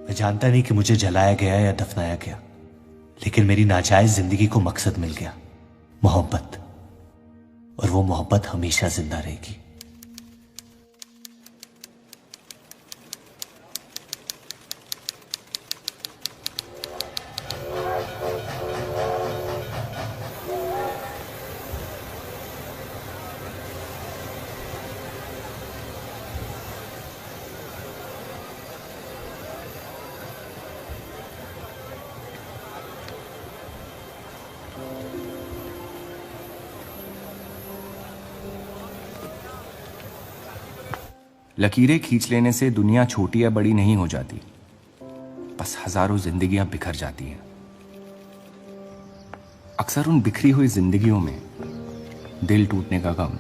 मैं जानता नहीं कि मुझे जलाया गया या दफनाया गया, लेकिन मेरी नाजायज जिंदगी को मकसद मिल गया, मोहब्बत। और वो मोहब्बत हमेशा जिंदा रहेगी। लकीरें खींच लेने से दुनिया छोटी या बड़ी नहीं हो जाती, बस हजारों जिंदगियां बिखर जाती हैं। अक्सर उन बिखरी हुई जिंदगियों में दिल टूटने का गम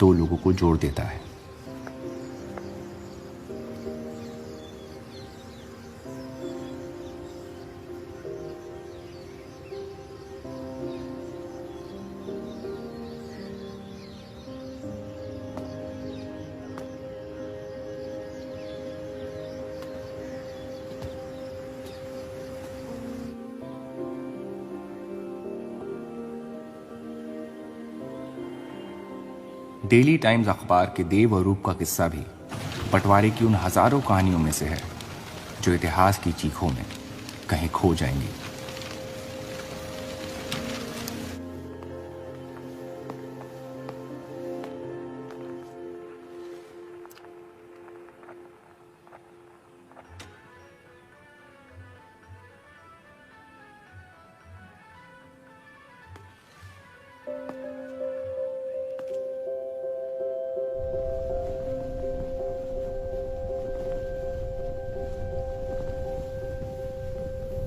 दो लोगों को जोड़ देता है। डेली टाइम्स अखबार के देव और रूप का किस्सा भी बंटवारे की उन हजारों कहानियों में से है जो इतिहास की चीखों में कहीं खो जाएंगी।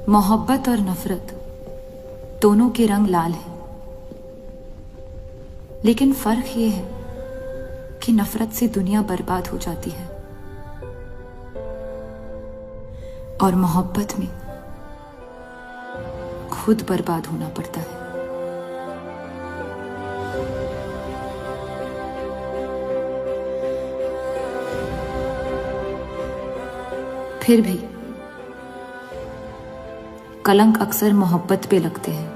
मोहब्बत और नफरत दोनों के रंग लाल हैं, लेकिन फर्क ये है कि नफरत से दुनिया बर्बाद हो जाती है और मोहब्बत में खुद बर्बाद होना पड़ता है। फिर भी कलंक अक्सर मोहब्बत पे लगते हैं।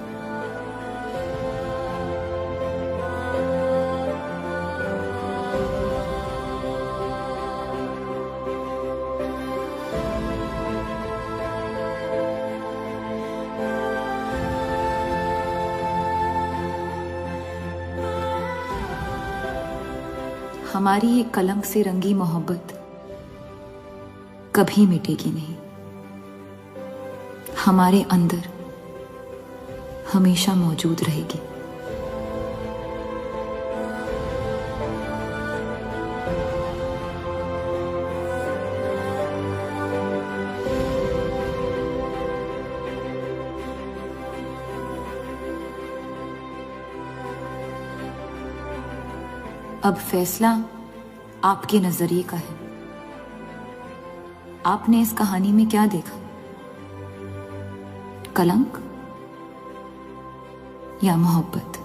हमारी ये कलंक से रंगी मोहब्बत कभी मिटेगी नहीं, हमारे अंदर हमेशा मौजूद रहेगी। अब फैसला आपके नजरिए का है। आपने इस कहानी में क्या देखा? कलंक या मोहब्बत?